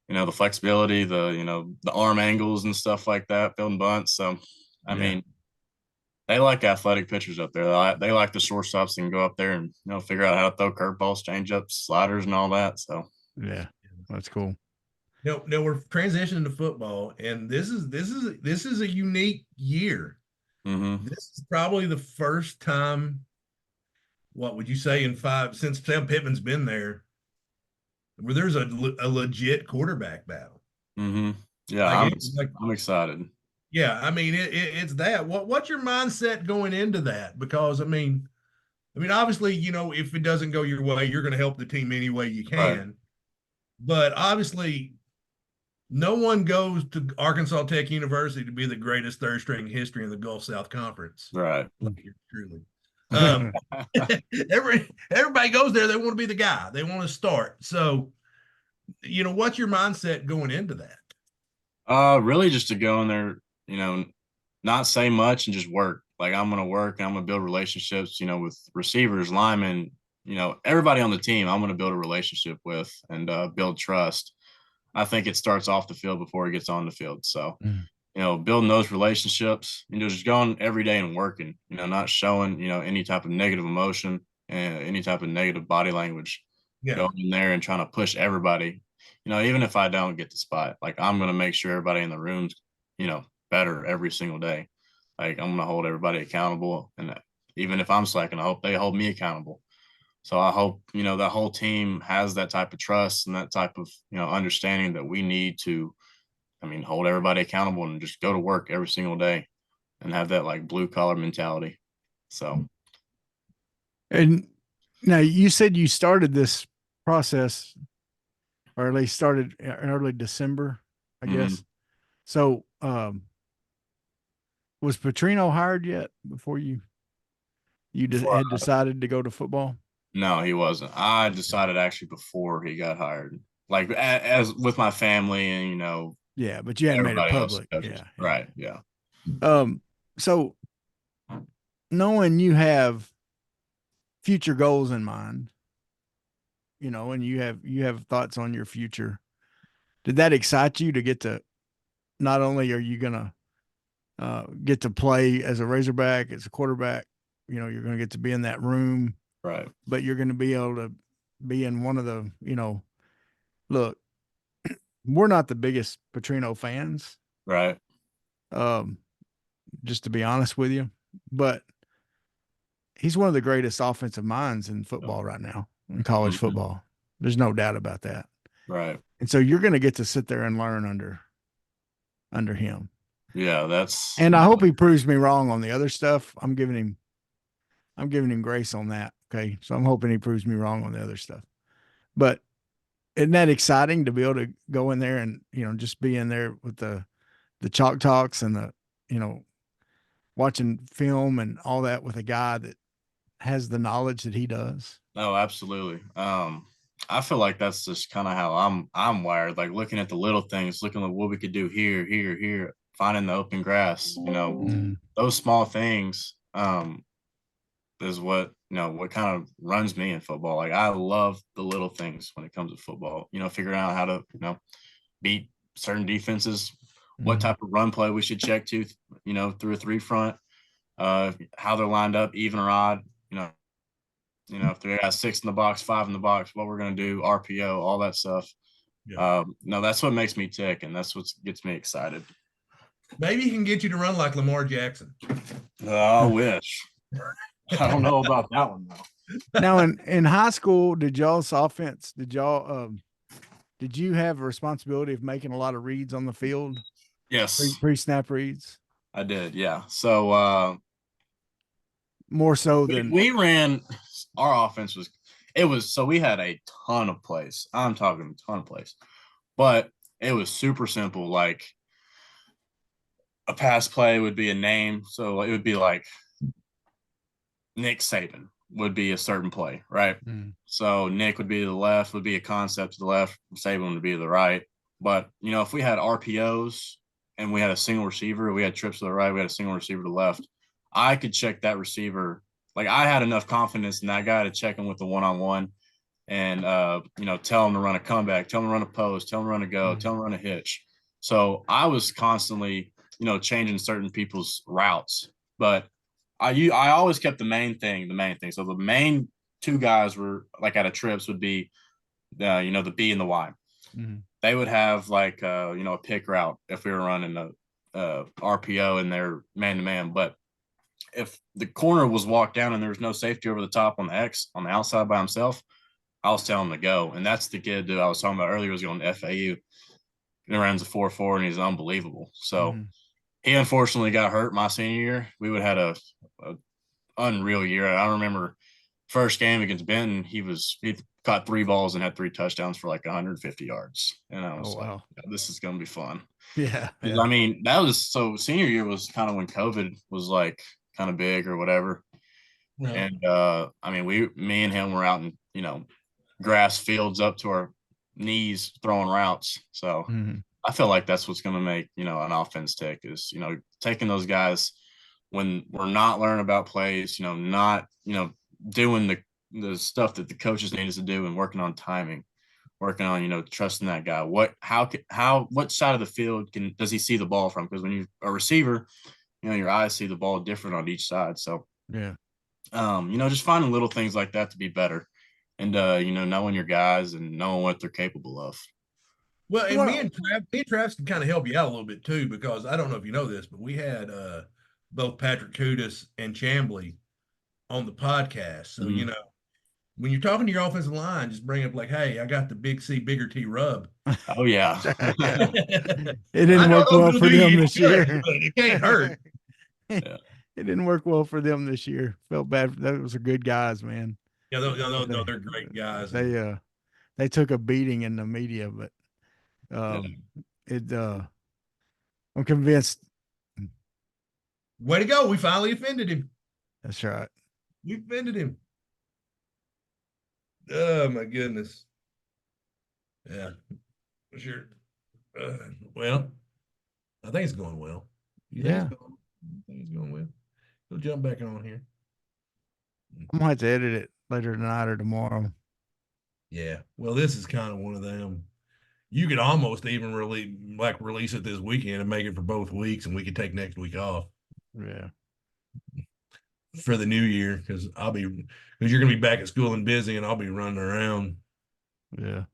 The flexibility, the arm angles and stuff like that, building bunts. So I mean, they like athletic pitchers up there. They like the shortstops that can go up there and figure out how to throw curveballs, changeups, sliders, and all that. So Yeah, that's cool. No, we're transitioning to football, and this is a unique year. mm-hmm. This is probably the first time. What would you say since Sam Pittman's been there, where there's a legit quarterback battle? Mm-hmm. Yeah, I'm excited. Yeah, I mean it's that. What's your mindset going into that? Because I mean, obviously, if it doesn't go your way, you're going to help the team any way you can. Right. But obviously, no one goes to Arkansas Tech University to be the greatest third string in history in the Gulf South Conference. Right. Truly. Everybody goes there. They want to be the guy. They want to start. So, what's your mindset going into that? Really just to go in there, not say much and just work. Like I'm going to work and I'm going to build relationships, with receivers, linemen, everybody on the team. I'm going to build a relationship with and build trust. I think it starts off the field before it gets on the field. So, building those relationships, just going every day and working, not showing, any type of negative emotion and any type of negative body language. Yeah. Going in there and trying to push everybody, even if I don't get the spot, like I'm going to make sure everybody in the room's, better every single day. Like I'm going to hold everybody accountable. And even if I'm slacking, I hope they hold me accountable. So I hope, that whole team has that type of trust and that type of, understanding that we need to, hold everybody accountable and just go to work every single day and have that like blue collar mentality. So. And now you said you started this process, or at least started in early December, I guess. So, was Petrino hired yet before you had decided to go to football? No, he wasn't. I decided actually before he got hired, like as with my family and Yeah, but you hadn't made it public. Yeah. Right. Yeah. So knowing you have future goals in mind, and you have thoughts on your future, did that excite you to get to, not only are you gonna get to play as a Razorback, as a quarterback, you're going to get to be in that room, right? But you're going to be able to be in one of the, look, we're not the biggest Petrino fans, right? Just to be honest with you, but he's one of the greatest offensive minds in football right now, in college football. There's no doubt about that. Right. And so you're going to get to sit there and learn under him. Yeah, and I hope he proves me wrong on the other stuff. I'm giving him grace on that. Okay. So I'm hoping he proves me wrong on the other stuff. But isn't that exciting to be able to go in there and, just be in there with the chalk talks and the, watching film and all that with a guy that has the knowledge that he does? Oh, absolutely. I feel like that's just kind of how I'm wired, like looking at the little things, looking at what we could do here, finding the open grass, those small things, is what what kind of runs me in football. Like I love the little things when it comes to football, figuring out how to beat certain defenses, what type of run play we should check to through a three front, how they're lined up, even or odd, if they got 6 in the box, 5 in the box, what we're going to do, RPO, all that stuff. Yeah. No, that's what makes me tick, and that's what gets me excited. Maybe he can get you to run like Lamar Jackson. I wish. I don't know about that one though. Now, in high school, did y'all's offense? Did you have a responsibility of making a lot of reads on the field? Yes, pre-snap reads. I did. Yeah. So more so than we ran. Our offense so we had a ton of plays. I'm talking a ton of plays, but it was super simple. Like a pass play would be a name, so it would be like Nick Saban would be a certain play, right? So Nick would be to the left, would be a concept to the left, Saban would be to the right. But if we had RPOs and we had a single receiver, we had trips to the right, we had a single receiver to the left, I could check that receiver. Like I had enough confidence in that guy to check him with the one-on-one and tell him to run a comeback, tell him to run a post, tell him to run a go, tell him to run a hitch. So I was constantly changing certain people's routes, but I always kept the main thing. So the main two guys were like at a trips would be the B and the Y. Mm-hmm. They would have like a pick route if we were running a RPO and they're man to man. But if the corner was walked down and there was no safety over the top on the X on the outside by himself, I was telling him to go. And that's the kid that I was talking about earlier was going to FAU. He runs a 4.4 and he's unbelievable. So he unfortunately got hurt my senior year. We would have had a unreal year. I remember first game against Benton, he caught 3 balls and had 3 touchdowns for like 150 yards. And I was like, this is going to be fun. Yeah. I mean, that was so senior year was kind of when COVID was like kind of big or whatever. Yeah. And I mean, me and him were out in, grass fields up to our knees throwing routes. So I feel like that's what's going to make, an offense tick is, taking those guys when we're not learning about plays, not, doing the stuff that the coaches need us to do and working on timing, working on, trusting that guy. What side of the field does he see the ball from? Because when you're a receiver, your eyes see the ball different on each side. So, yeah. Just finding little things like that to be better. And, knowing your guys and knowing what they're capable of. Well, and me and Travis can kind of help you out a little bit too, because I don't know if you know this, but we had both Patrick Kudus and Chambly on the podcast. So, when you're talking to your offensive line, just bring up like, hey, I got the big C, bigger T rub. Oh, yeah. It didn't work well for them this year. It can't hurt. Yeah. It didn't work well for them this year. Felt bad. Those are good guys, man. Yeah, they're great guys. They took a beating in the media, but I'm convinced. Way to go. We finally offended him. That's right. We offended him. Oh, my goodness. Yeah, sure. Well, I think it's going well. I think it's going well. He'll jump back on here. I might have to edit it later tonight or tomorrow. Yeah. Well, this is kind of one of them. You could almost even release it this weekend and make it for both weeks, and we could take next week off. Yeah. For the new year, because you're going to be back at school and busy, and I'll be running around. Yeah.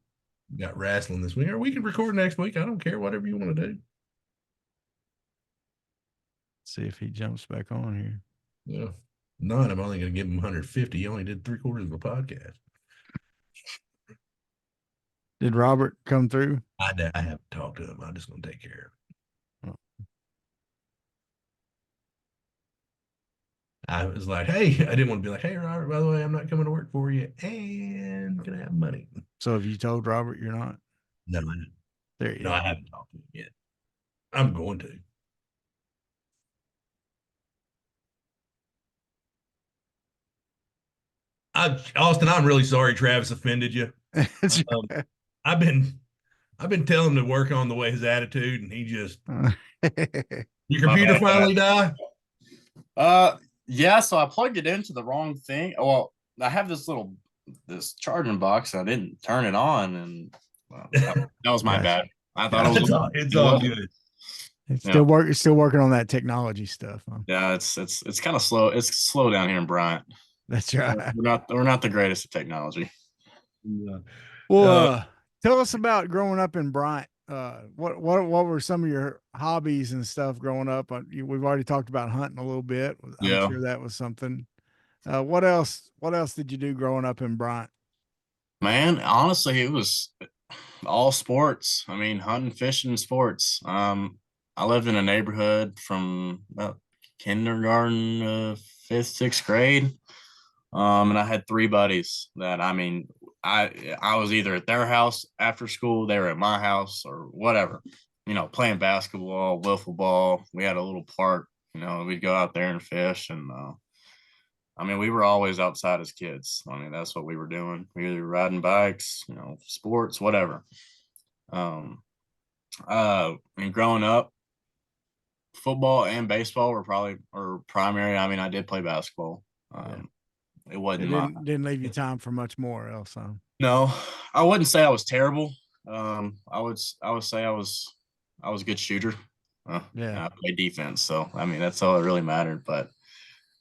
Got wrestling this week, or we can record next week. I don't care, whatever you want to do. See if he jumps back on here. Yeah. None. I'm only going to give him 150. He only did 3/4 of a podcast. Did Robert come through? I haven't talked to him. I'm just going to take care of him. I was like, hey, I didn't want to be like, hey, Robert, by the way, I'm not coming to work for you and going to have money. So have you told Robert you're not? No, I haven't. I haven't talked to him yet. I'm going to. Austin, I'm really sorry Travis offended you. I've been telling him to work on the way his attitude, and he just your computer finally die. Yeah, so I plugged it into the wrong thing. Well, I have this charging box. I didn't turn it on, and that was my bad. I thought it's all good. It's still working on that technology stuff. Huh? Yeah, it's kind of slow. It's slow down here in Bryant. That's right. We're not the greatest at technology. Yeah. Well, tell us about growing up in Bryant. What were some of your hobbies and stuff growing up? We've already talked about hunting a little bit. I'm sure that was something. What else did you do growing up in Bryant? Man, honestly, it was all sports. I mean, hunting, fishing, sports. I lived in a neighborhood from about kindergarten to 5th, 6th grade. And I had 3 buddies that, I mean, I was either at their house after school, they were at my house or whatever, playing basketball, wiffle ball. We had a little park, we'd go out there and fish. And, I mean, we were always outside as kids. I mean, that's what we were doing. We were riding bikes, sports, whatever. And growing up, football and baseball were primary. I mean, I did play basketball. It wasn't didn't leave you time for much more else. Huh? No, I wouldn't say I was terrible. I would say I was a good shooter. I played defense, so I mean that's all that really mattered. But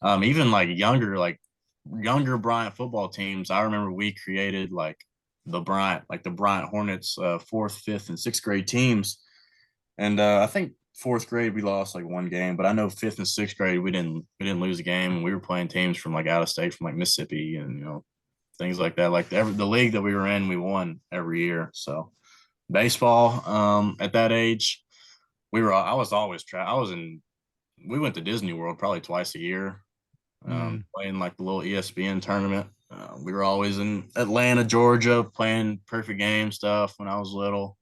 Even younger Bryant football teams. I remember we created the Bryant Hornets, fourth, fifth, and sixth grade teams. And I think fourth grade we lost like one game, but I know fifth and sixth grade we didn't lose a game, and we were playing teams from like out of state, from like Mississippi, and things like that. Like the league that we were in, we won every year. So baseball, at that age, I was always I was in. We went to Disney World probably twice a year, playing like the little ESPN tournament. We were always in Atlanta, Georgia, playing perfect game stuff when I was little.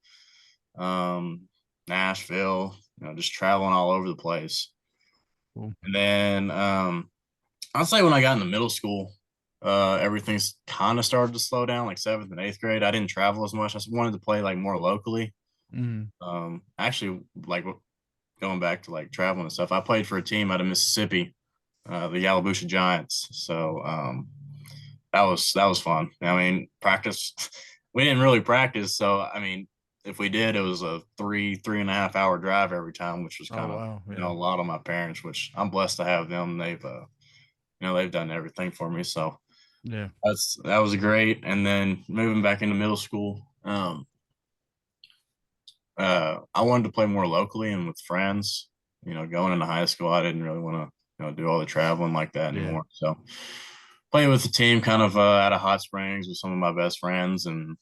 Nashville, just traveling all over the place. Cool. And then I'd say when I got into middle school, everything's kind of started to slow down, like seventh and eighth grade. I didn't travel as much. I just wanted to play like more locally. Actually, like going back to like traveling and stuff, I played for a team out of Mississippi, the Yalabusha Giants. So that was fun. I mean, practice, we didn't really practice. So, I mean, if we did, it was a 3.5 hour drive every time, which was kind of, wow. Yeah. a lot on my parents, which I'm blessed to have them. They've done everything for me. So Yeah. that was great. And then moving back into middle school, I wanted to play more locally and with friends. Going into high school, I didn't really want to, do all the traveling like that anymore. So play with the team kind of out of Hot Springs with some of my best friends, and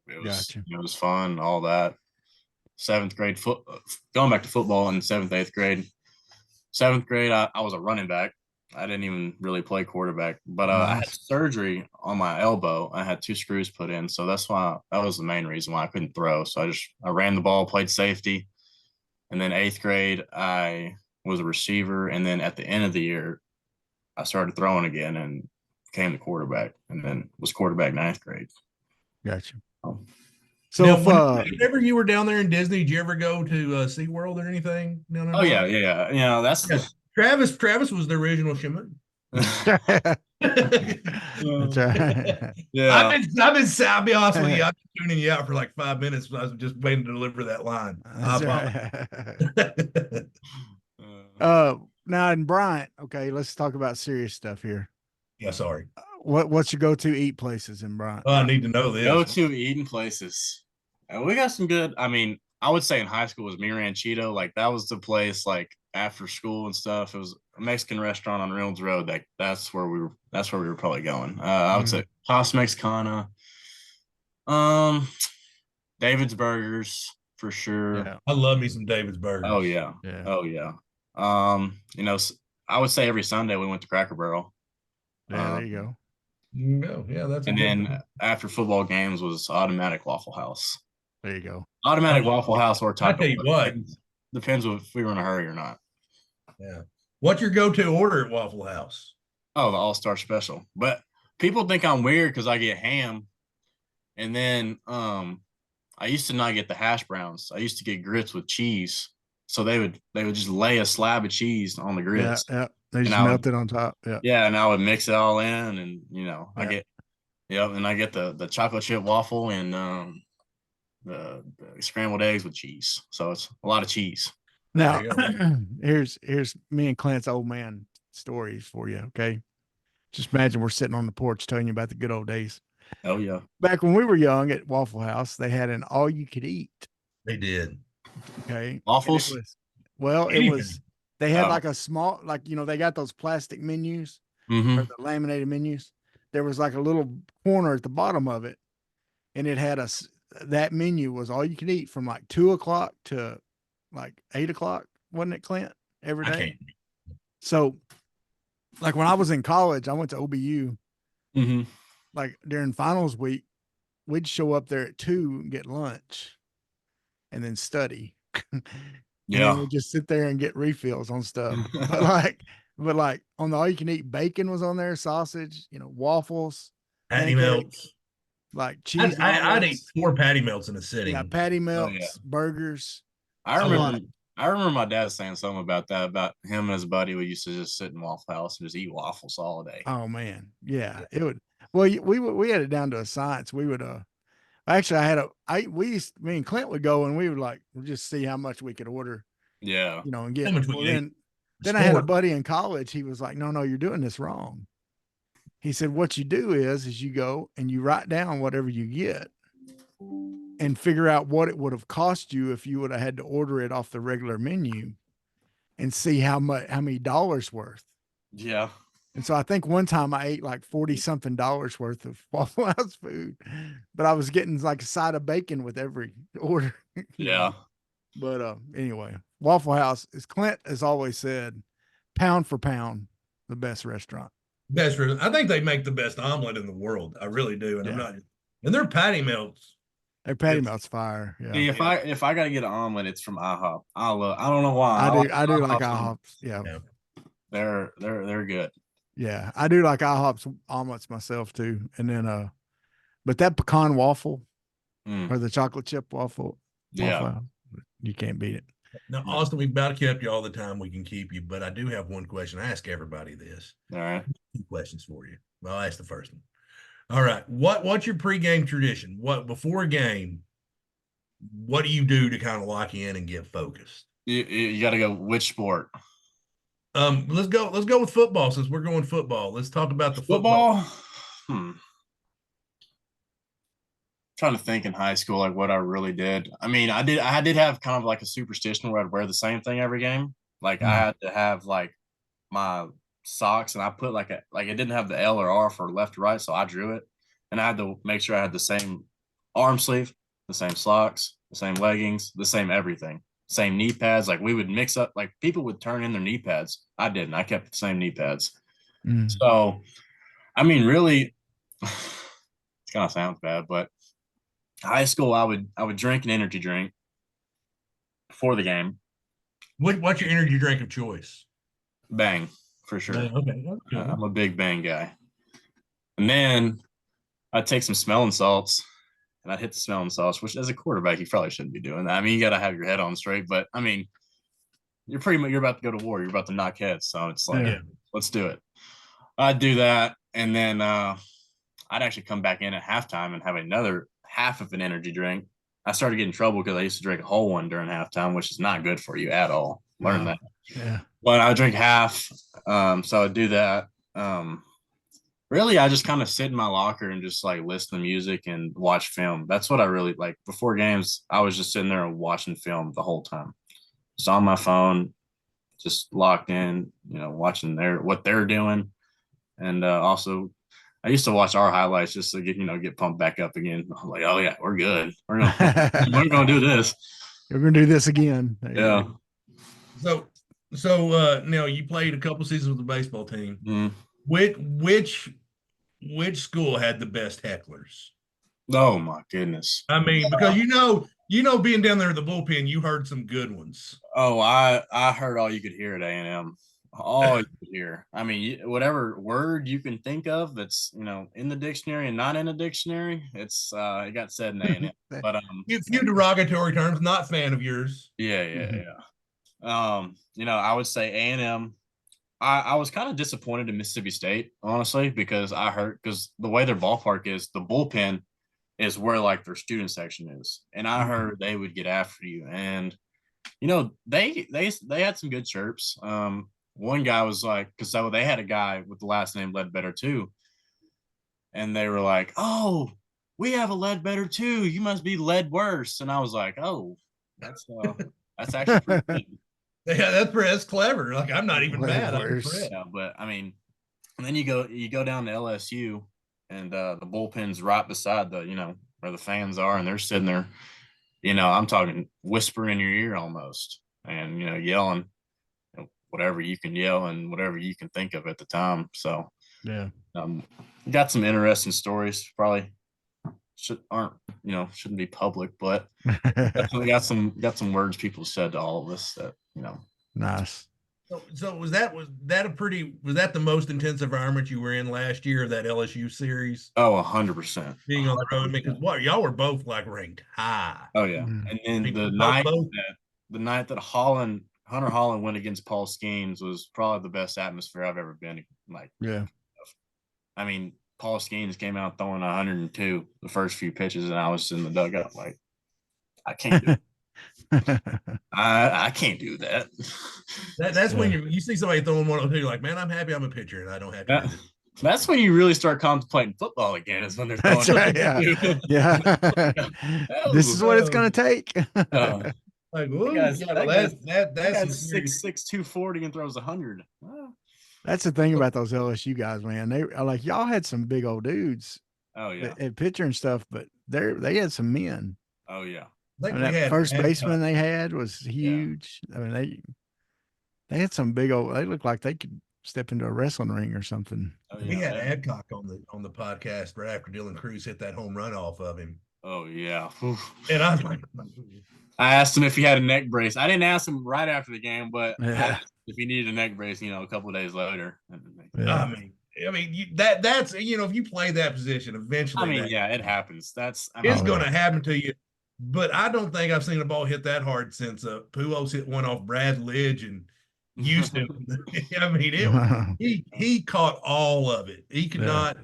it was fun, all that. Seventh grade going back to football in seventh, eighth grade. Seventh grade, I was a running back. I didn't even really play quarterback, but I had surgery on my elbow. I had 2 screws put in, so that was the main reason why I couldn't throw. So I ran the ball, played safety, and then eighth grade I was a receiver, and then at the end of the year I started throwing again and became the quarterback, and then was quarterback ninth grade. Gotcha. So now, whenever you were down there in Disney, did you ever go to SeaWorld or anything? No. Oh yeah. That's Travis was the original shaman. That's right. Yeah. I'll be honest with you. I've been tuning you out for like 5 minutes. I was just waiting to deliver that line. Now in Bryant, okay, let's talk about serious stuff here. Yeah, sorry. What's your go-to eat places in Bryant? I need to know this. Go-to eating places. We got some good. I mean, I would say in high school was Mi Ranchito. Like that was the place. Like after school and stuff, it was a Mexican restaurant on Reynolds Road. That's where we were probably going. I would say Casa Mexicana. David's Burgers for sure. Yeah. I love me some David's Burgers. Oh yeah. Oh yeah. I would say every Sunday we went to Cracker Barrel. Yeah, there you go. Yeah, that's. And then after football games was Automatic Waffle House. There you go. Automatic Waffle House or Taco. I tell you what, depends if we were in a hurry or not. Yeah. What's your go-to order at Waffle House? Oh, the All-Star Special. But people think I'm weird because I get ham, and then I used to not get the hash browns. I used to get grits with cheese. So they would just lay a slab of cheese on the grits. Yeah. They just melt it on top. Yeah. Yeah, and I would mix it all in, and I get the chocolate chip waffle and the scrambled eggs with cheese. So it's a lot of cheese. Now, here's me and Clint's old man stories for you. Okay, just imagine we're sitting on the porch telling you about the good old days. Oh yeah. Back when we were young at Waffle House, they had an all-you-could-eat. They did. Okay, waffles. They had like a small, they got those plastic menus or the laminated menus. There was like a little corner at the bottom of it, and it had that menu was all you could eat from like 2:00 to like 8:00, wasn't it, Clint? Every day. So, like when I was in college, I went to OBU. Like during finals week, we'd show up there at 2 and get lunch, and then study. Yeah, we just sit there and get refills on stuff. but like on the all you can eat, bacon was on there, sausage, waffles, patty melts, like cheese. I'd eat 4 patty melts in a sitting. Yeah, patty melts, burgers. I remember my dad saying something about that, about him and his buddy. We used to just sit in Waffle House and just eat waffles all day. Oh man, yeah. It would. Well, we had it down to a science. We would actually me and Clint would go and we would just see how much we could order. Yeah. And get. Then I had a sport. buddy in college. He was like, no, you're doing this wrong. He said, what you do is you go and you write down whatever you get and figure out what it would have cost you if you would have had to order it off the regular menu and see how many dollars worth. Yeah. And so I think one time I ate like 40 something dollars worth of Waffle House food, but I was getting like a side of bacon with every order. Yeah. But anyway, Waffle House, as Clint has always said, pound for pound, the best restaurant. Best. I think they make the best omelet in the world. I really do, and I'm not. And their patty melts. Their patty melt's fire. Yeah. See, if I gotta get an omelet, it's from IHOP. I don't know why. I do like IHOPs. Yeah. They're good. Yeah. I do like IHOP's omelets myself too. And then but that pecan waffle or the chocolate chip waffle, you can't beat it. Now, Austin, we've about kept you all the time we can keep you, but I do have one question. I ask everybody this. All right. 2 questions for you. Well, I'll ask the first one. All right. What's your pregame tradition? What before a game? What do you do to kind of lock in and get focused? You got to go which sport? Let's go with football since we're going football. Let's talk about the football. Trying to think in high school like what I really did. I mean, I did have kind of like a superstition where I'd wear the same thing every game. Like I had to have like my socks and I put like it didn't have the L or R for left or right, so I drew it. And I had to make sure I had the same arm sleeve, the same socks, the same leggings, the same everything. Same knee pads. Like we would mix up, like people would turn in their knee pads. I didn't. I kept the same knee pads. So I mean, really it kind of sounds bad, but high school, I would drink an energy drink before the game. What's your energy drink of choice? Bang, for sure. Bang, okay. I'm a big Bang guy. And then I'd take some smelling salts and I'd hit the smelling salts, which as a quarterback, you probably shouldn't be doing that. I mean, you got to have your head on straight, but I mean, you're about to go to war. You're about to knock heads. So it's like, let's do it. I'd do that. And then I'd actually come back in at halftime and have another half of an energy drink. I started getting in trouble because I used to drink a whole one during halftime, which is not good for you at all. Learn that. Yeah. But I would drink half. So I'd do that. Really, I just kind of sit in my locker and just like listen to music and watch film. That's what I really like. Before games, I was just sitting there and watching film the whole time. Just on my phone, just locked in, watching what they're doing. And also I used to watch our highlights just to get pumped back up again. I'm like, oh yeah, we're good. We're gonna do this. We're gonna do this again. Yeah. So now you played a couple seasons with the baseball team. Which school had the best hecklers? Oh my goodness. I mean, because being down there in the bullpen, you heard some good ones. Oh, I heard all you could hear at A&M. All you could hear. I mean, whatever word you can think of that's in the dictionary and not in the dictionary, it got said in A&M. But a few derogatory terms. Not fan of yours. Yeah. I would say A&M. I was kind of disappointed in Mississippi State, honestly, because the way their ballpark is, the bullpen is where like their student section is, and I heard they would get after you, and they had some good chirps. One guy was like, because they had a guy with the last name Ledbetter too, and they were like, "Oh, we have a Ledbetter too. You must be Led worse." And I was like, "Oh, that's actually pretty good." Yeah, that's clever. Like I'm not even mad. Yeah, but I mean, and then you go down to LSU, and the bullpen's right beside where the fans are, and they're sitting there, I'm talking whisper in your ear almost, and yelling, whatever you can yell and whatever you can think of at the time. So yeah, got some interesting stories. Probably shouldn't be public, but definitely got some words people said to all of us that Nice. So was that the most intense environment you were in last year of that LSU series? Oh, 100%. Being on the road, because y'all were both like ranked high. Oh yeah, and then the night that Hunter Holland went against Paul Skeens was probably the best atmosphere I've ever been in. Like, yeah, I mean, Paul Skeens came out throwing 102 the first few pitches, and I was in the dugout like, I can't do it. I can't do that. That's when you see somebody throwing one, you're like, man, I'm happy I'm a pitcher and I don't have to do this. That's when you really start contemplating football again. Is when they're throwing. That's right. Yeah. This is what it's going to take. Like, that ooh, guy's, yeah, that that's some guy's serious. 6'6", 240 and throws 100. That's the thing about those LSU guys, man. They are like, y'all had some big old dudes Oh yeah. at pitcher and stuff, but they had some men. Oh yeah. I I think mean, we that had first Adcock. baseman they had was huge. I mean, they had some big old. They looked like they could step into a wrestling ring or something. Oh, We yeah. had Adcock on the podcast right after Dylan Cruz hit that home run off of him. Oh yeah. And I was like, I asked him if he had a neck brace. I didn't ask him right after the game, but I Yeah. asked if he needed a neck brace, a couple of days later. Yeah. I mean, that's if you play that position, eventually. Yeah, it happens. It's going to happen to you. But I don't think I've seen a ball hit that hard since Pujols hit one off Brad Lidge and Houston. I mean, he caught all of it. He could not.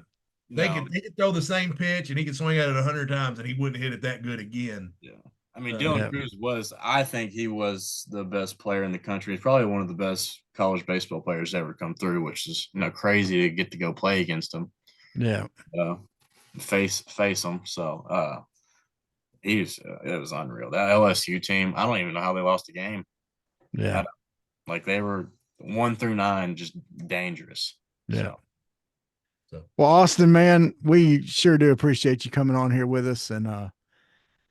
He could throw the same pitch and he could swing at it 100 times and he wouldn't hit it that good again. Yeah. I mean, Dylan Cruz I think he was the best player in the country. He's probably one of the best college baseball players to ever come through, which is, crazy to get to go play against him. Yeah. Face him. So, it was unreal. That LSU team, I don't even know how they lost the game. Yeah. Like they were 1 through 9, just dangerous. Yeah. So. Well, Austin, man, we sure do appreciate you coming on here with us, and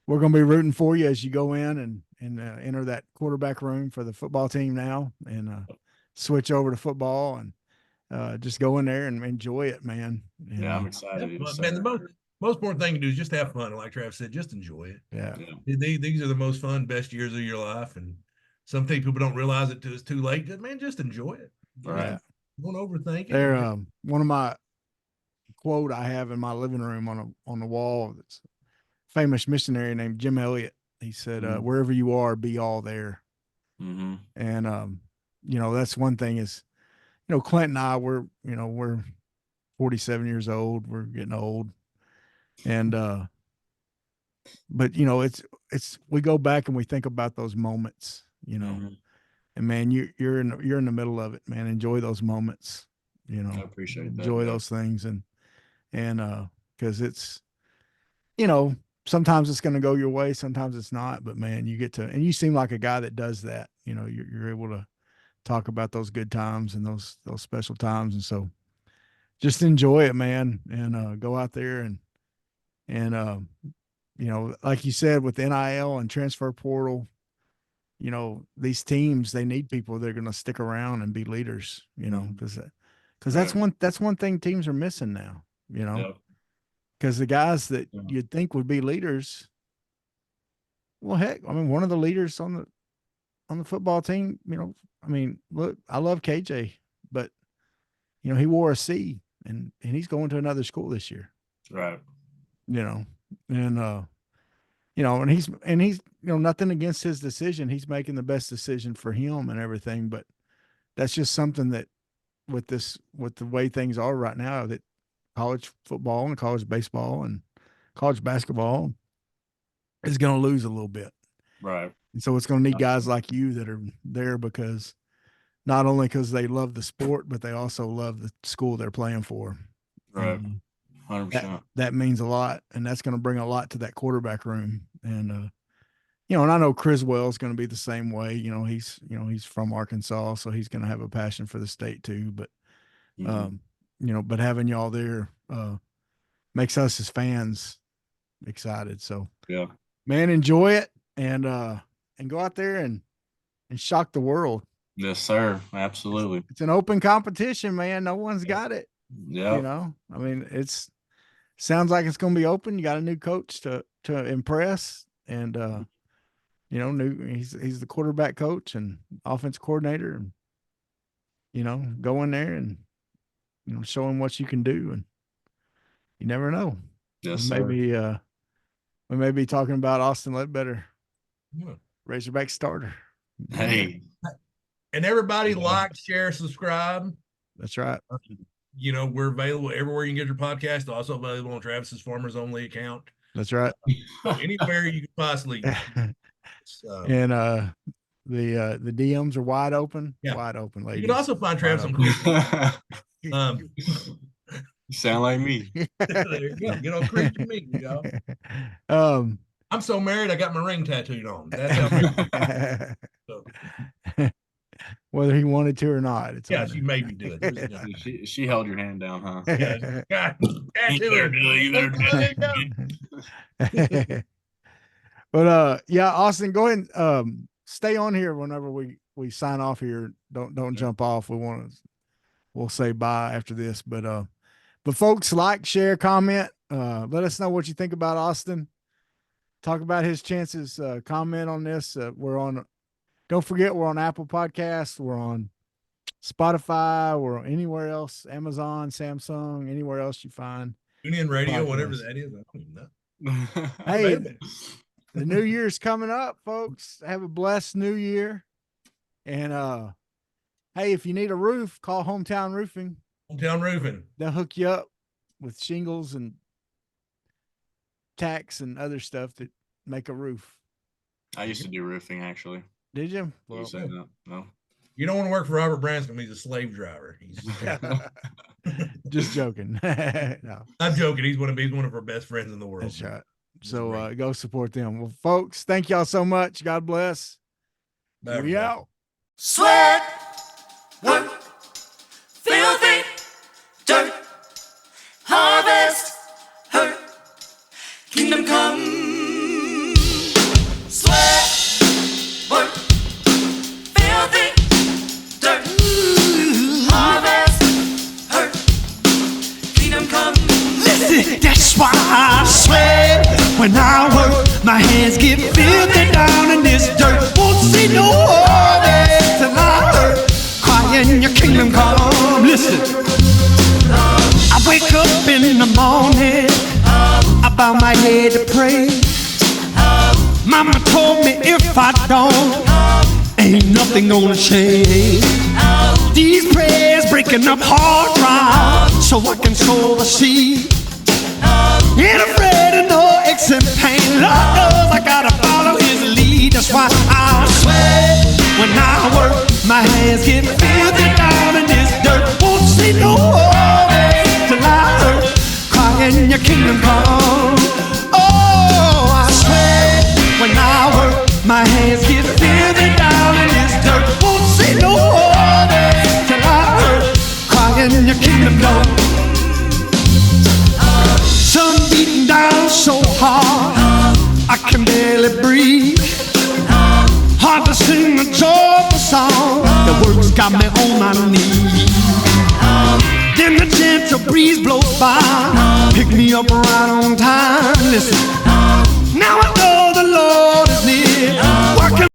we're going to be rooting for you as you go in and enter that quarterback room for the football team now, and switch over to football and just go in there and enjoy it, man. And, yeah, I'm excited. Man, the most important thing to do is just have fun. Like Travis said, just enjoy it. Yeah. These are the most fun, best years of your life, and some people don't realize it till it's too late. Just enjoy it. Right. Don't overthink it. There, one of my quote I have in my living room on the wall. That's a famous missionary named Jim Elliott. He said, "Wherever you are, be all there." Mm-hmm. And that's one thing is, Clint and I we're 47 years old. We're getting old, and but it's we go back and we think about those moments, and man, you're in the middle of it, man. Enjoy those moments, I appreciate that. Enjoy those things, and because it's, sometimes it's going to go your way, sometimes it's not, but man, you get to, and you seem like a guy that does that. You're able to talk about those good times and those special times, and so just enjoy it, man, and go out there and like you said, with NIL and transfer portal, these teams, they need people that are going to stick around and be leaders, because that's one thing teams are missing now, because the guys that you'd think would be leaders, well, heck, I mean, one of the leaders on the football team, look, I love KJ, but he wore a C and he's going to another school this year. Right. And he's nothing against his decision. He's making the best decision for him and everything, but that's just something that with the way things are right now, that college football and college baseball and college basketball is going to lose a little bit. Right. And so it's going to need guys like you that are there, because not only because they love the sport, but they also love the school they're playing for. Right. 100%. That means a lot, and that's going to bring a lot to that quarterback room. And and I know Criswell is going to be the same way. He's from Arkansas, so he's going to have a passion for the state too. But but having y'all there makes us as fans excited. So yeah, man, enjoy it and go out there and shock the world. Yes, sir. Absolutely. It's an open competition, man. No one's got it. Yeah. I mean, sounds like it's going to be open. You got a new coach to impress, and he's the quarterback coach and offense coordinator, and go in there and show him what you can do, and you never know. Yes, maybe we may be talking about Austin Ledbetter, Razorback starter. Hey, and everybody like, share, subscribe. That's right. We're available everywhere you can get your podcast. Also available on Travis's Farmers Only account. That's right. Anywhere you can possibly. And the DMs are wide open. Yeah. Wide open, You ladies. can also find Travis on Creep. You sound like me. There you go. Get on Creep to me, y'all. I'm so married, I got my ring tattooed on. That's how married. So, whether he wanted to or not. It's yeah, she made me do it. She held your hand down, huh? Yeah, God, But yeah, Austin, go ahead and stay on here whenever we sign off here. Don't jump off. We'll say bye after this. But folks, like, share, comment. Let us know what you think about Austin. Talk about his chances. Comment on this. Don't forget, we're on Apple Podcasts. We're on Spotify. We're on anywhere else, Amazon, Samsung, anywhere else you find. Tune in radio, podcasts. whatever that is. I don't even know. Hey, the new year's coming up, folks. Have a blessed new year. And hey, if you need a roof, call Hometown Roofing. Hometown Roofing. They'll hook you up with shingles and tacks and other stuff that make a roof. I used to do roofing, actually. Did you? Well, you say that? No. You don't want to work for Robert Branscombe. He's a slave driver. He's just joking. No, I'm joking. He's one of our best friends in the world. That's right. So go support them. Well, folks, thank y'all so much. God bless. Bye, We out. Sweat, work, filthy, dirt, harvest, hurt, kingdom come. Sweat, work, filthy, dirt, harvest, hurt, kingdom come. Listen, that's why I sweat when I work. My hands get filthy down in this dirt. Won't see no harvest till I hurt. Crying your kingdom come. Listen, I wake up in the morning, I bow my head to pray. Mama told me if I don't, ain't nothing gonna change. These prayers breaking up hard drive so I can sow the seed. Ain't afraid of no aches and pain. Lord knows I gotta follow his lead. That's why I sweat when I work. My hands get filthy down in this dirt. Won't see no harvest till I hurt. Crying your kingdom come. Oh, I sweat when I work. My hands get filthy down in this dirt. Won't see no harvest till I hurt. Crying your kingdom come. Sun beating down so hard, I can barely breathe. Hard to sing a joyful song, the words got me on my knees. Then the gentle breeze blows by, pick me up right on time. Listen,